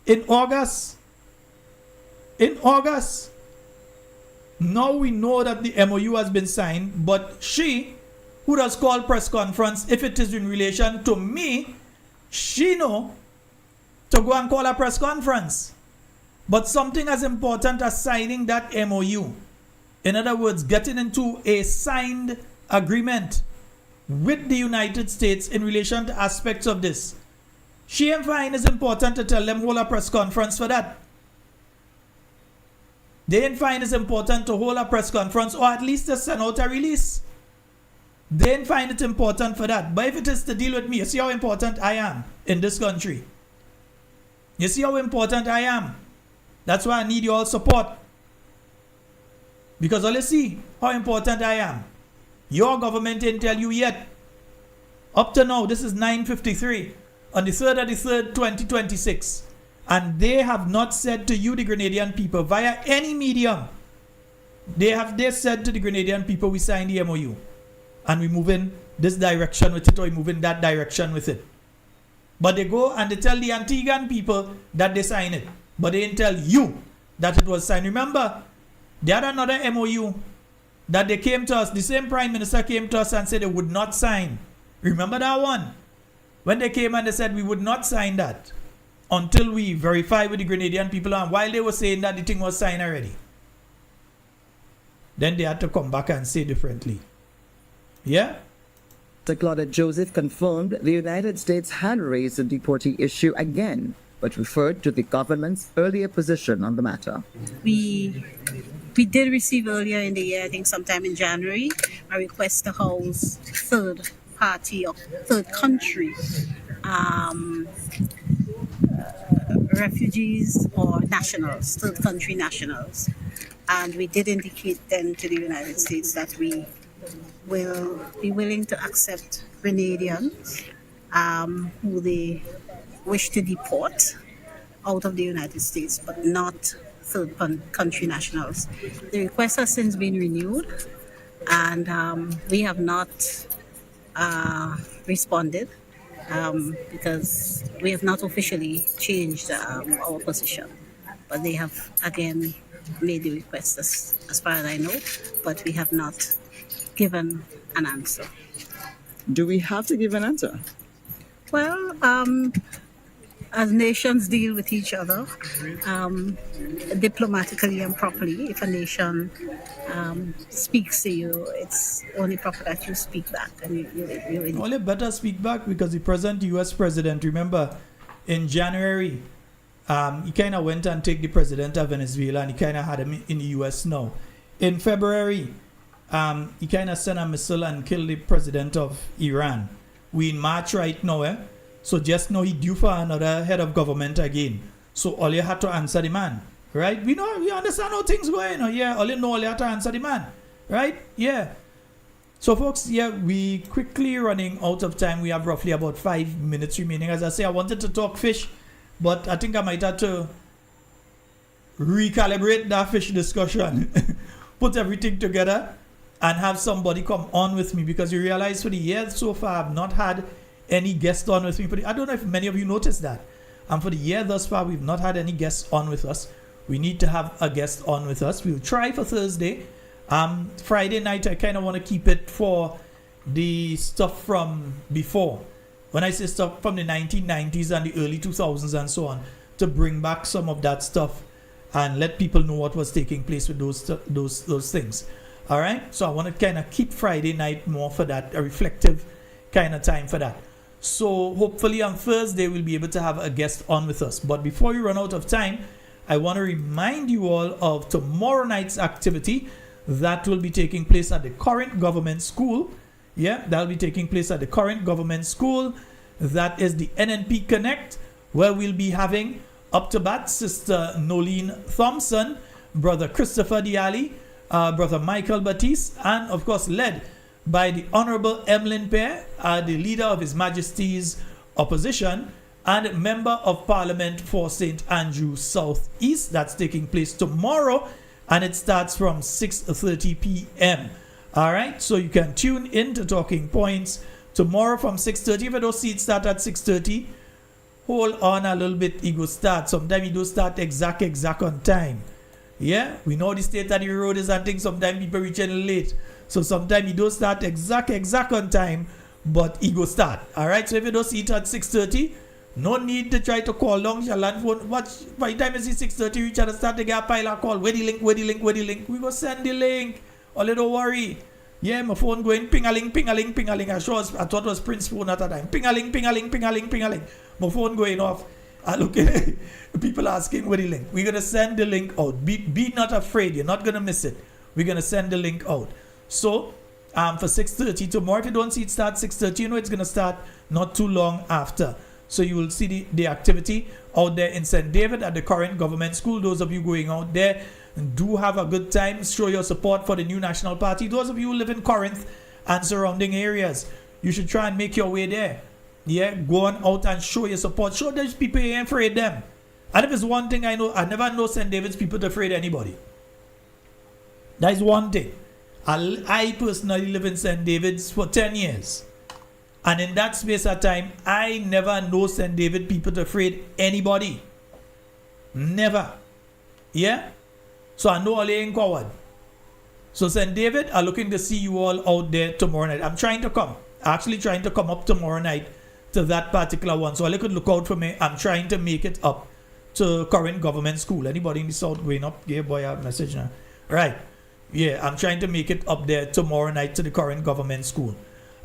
in August. In August. Now we know that the MOU has been signed, but she, who does call press conference, if it is in relation to me, she know to go and call a press conference. But something as important as signing that MOU, in other words, getting into a signed agreement with the United States in relation to aspects of this, she ain't find it's important to tell them hold a press conference for that. They ain't find it's important to hold a press conference or at least to send out a release. They ain't find it important for that. But if it is to deal with me, you see how important I am in this country. You see how important I am. That's why I need your all support. Because all you see how important I am. Your government didn't tell you yet. Up to now, this is 9:53 on the 3rd of the 3rd, 2026. And they have not said to you, the Grenadian people, via any medium, they said to the Grenadian people, we signed the MOU. And we move in this direction with it, or we move in that direction with it. But they go and they tell the Antiguan people that they sign it. But they didn't tell you that it was signed. Remember, they had another MOU that they came to us. The same Prime Minister came to us and said they would not sign. Remember that one? When they came and they said we would not sign that until we verify with the Grenadian people. And while they were saying that, the thing was signed already. Then they had to come back and say differently. Yeah? Mr. Claudette Joseph confirmed the United States had raised the deportee issue again, but referred to the government's earlier position on the matter. We did receive earlier in the year, I think sometime in January, a request to house third party or third country refugees or nationals, third country nationals. And we did indicate then to the United States that we will be willing to accept Grenadians who they wish to deport out of the United States, but not third country nationals. The request has since been renewed, and we have not responded because we have not officially changed our position. But they have again made the request as far as I know, but we have not given an answer. Do we have to give an answer? Well, as nations deal with each other diplomatically and properly, if a nation speaks to you, it's only proper that you speak back. And you only better speak back because the present U.S. president, remember, in January, he kind of went and took the president of Venezuela and he kind of had him in the U.S. now. In February, he kind of sent a missile and killed the president of Iran. We in March right now, So just know he due for another head of government again. So all you had to answer the man, right? We understand how things go, yeah. All you had to answer the man, right? Yeah. So folks, yeah, we quickly running out of time. We have roughly about 5 minutes remaining. As I say, I wanted to talk fish, but I think I might have to recalibrate that fish discussion, put everything together, and have somebody come on with me, because you realize for the year so far I've not had any guest on with me. I don't know if many of you noticed that. And for the year thus far, we've not had any guests on with us. We need to have a guest on with us. We'll try for Thursday. Friday night, I kind of want to keep it for the stuff from before. When I say stuff from the 1990s and the early 2000s and so on, to bring back some of that stuff and let people know what was taking place with those things. All right? So I want to kind of keep Friday night more for that, a reflective kind of time for that. So hopefully on Thursday we'll be able to have a guest on with us. But before we run out of time, I want to remind you all of tomorrow night's activity that will be taking place at the current government school. Yeah, that'll be taking place at the current government school. That is the NNP Connect, where we'll be having up to bat Sister Nolene Thompson, Brother Christopher Diali, Brother Michael Batiste, and of course led by the Honorable Emlyn Pear, the leader of His Majesty's opposition and member of Parliament for St. Andrew South East. That's taking place tomorrow, and it starts from 6:30 p.m. All right, so you can tune in to Talking Points tomorrow from 6:30. If you don't see it start at 6:30, hold on a little bit, it will start. Sometimes you don't start exact on time. Yeah, we know the state of the road is and things. Sometimes people reaching late. So sometimes you don't start exact on time, but it will start. All right, so if you don't see it at 6:30, no need to try to call long your land phone. Watch, by the time you see 6:30, reach out and start to get a pile of call. Where the link? We go send the link. Oh, don't worry. Yeah, my phone going ping-a-ling. I thought it was Prince's phone at that time. Ping-a-ling. My phone going off. I look at it. People asking where the link. We're going to send the link out. Be not afraid. You're not going to miss it. We're going to send the link out. So, for 6:30 tomorrow, if you don't see it start 6:30, you know it's going to start not too long after. So you will see the activity out there in St. David at the current government school. Those of you going out there, do have a good time. Show your support for the new National Party. Those of you who live in Corinth and surrounding areas, you should try and make your way there. Yeah, go on out and show your support. Show those people you ain't afraid of them. And if it's one thing I know, I never know St. David's people to afraid of anybody. That is one thing. I personally live in St. David's for 10 years. And in that space of time, I never know St. David people to afraid anybody. Never. Yeah? So I know all ain't coward. So St. David are looking to see you all out there tomorrow night. I'm trying to come. Actually trying to come up tomorrow night to that particular one. So all you could look out for me. I'm trying to make it up to current government school. Anybody in the south going up? Yeah, boy, I have a message now. Right. Yeah, I'm trying to make it up there tomorrow night to the current government school.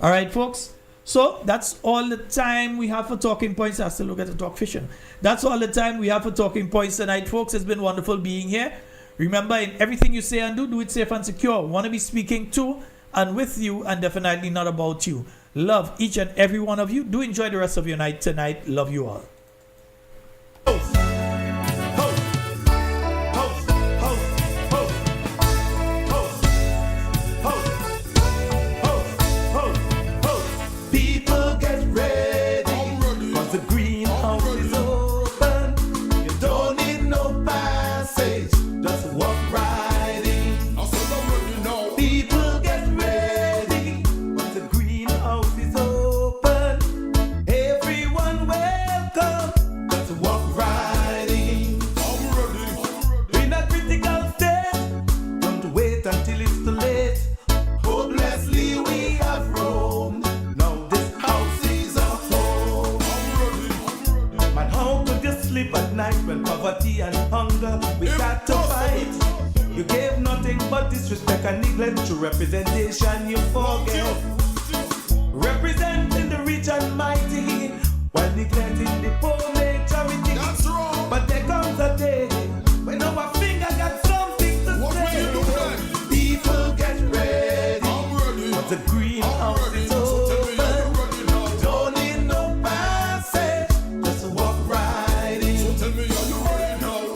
All right, folks. So that's all the time we have for Talking Points. I still look at the talk fishing. That's all the time we have for Talking Points tonight, folks. It's been wonderful being here. Remember, in everything you say and do it safe and secure. Want to be speaking to and with you and definitely not about you. Love each and every one of you. Do enjoy the rest of your night tonight. Love you all. People get ready, cause the greenhouse is open. You don't need no passage, just walk right in. People get ready, cause the greenhouse is open. Everyone welcome, just walk right in. In a critical state, don't wait until it's too late. Hopelessly we have roamed. Now this house is a home. Man, how could you sleep at night when poverty and hunger we got to fight? You gave nothing but disrespect and neglect. Through representation you forget. Representing the rich and mighty while neglecting the poor majority. That's wrong. But there comes a day when our finger got something to say. People get ready. But the greenhouse is open. Don't need no passage, just walk right in.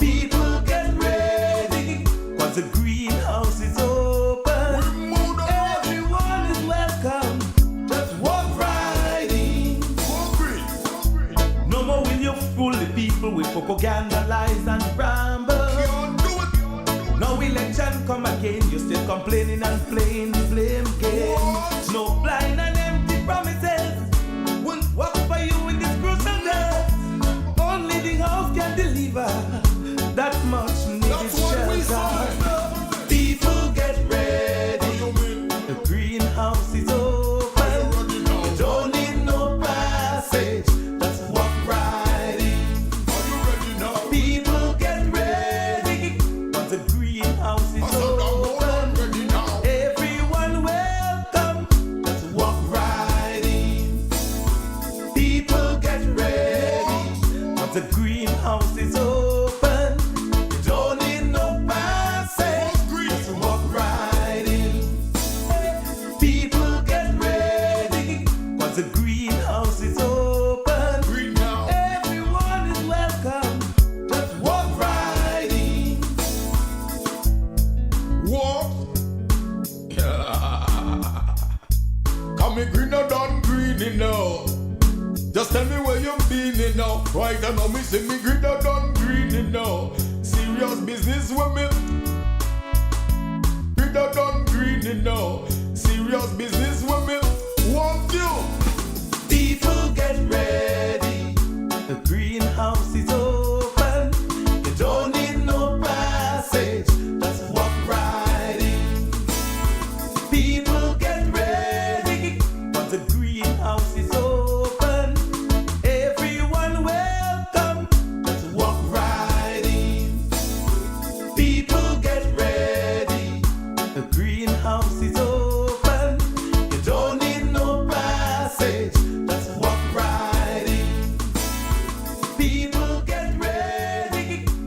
People get ready, cause the greenhouse is open. Everyone is welcome, just walk right in. No more will you fool the people with propaganda, lies and ramble. No election come again, you still complaining and playing the blame game. No blind and empty promises won't work for you in this crucial day. Only the house can deliver that much needed shelter. People get ready, the greenhouse is open. You don't need no passage, just walk right in. People get ready, cause the greenhouse is open. Everyone welcome, just walk right in. People get ready, cause the greenhouse is open. You don't need no passage, just walk right in. People get ready, cause the greenhouse is open. Everyone is welcome, just walk right in. Walk green, you know. Just tell me where you been, you know. Right now, me say me greener than green, you know. Serious business women. Greener than green, you know. Serious business women.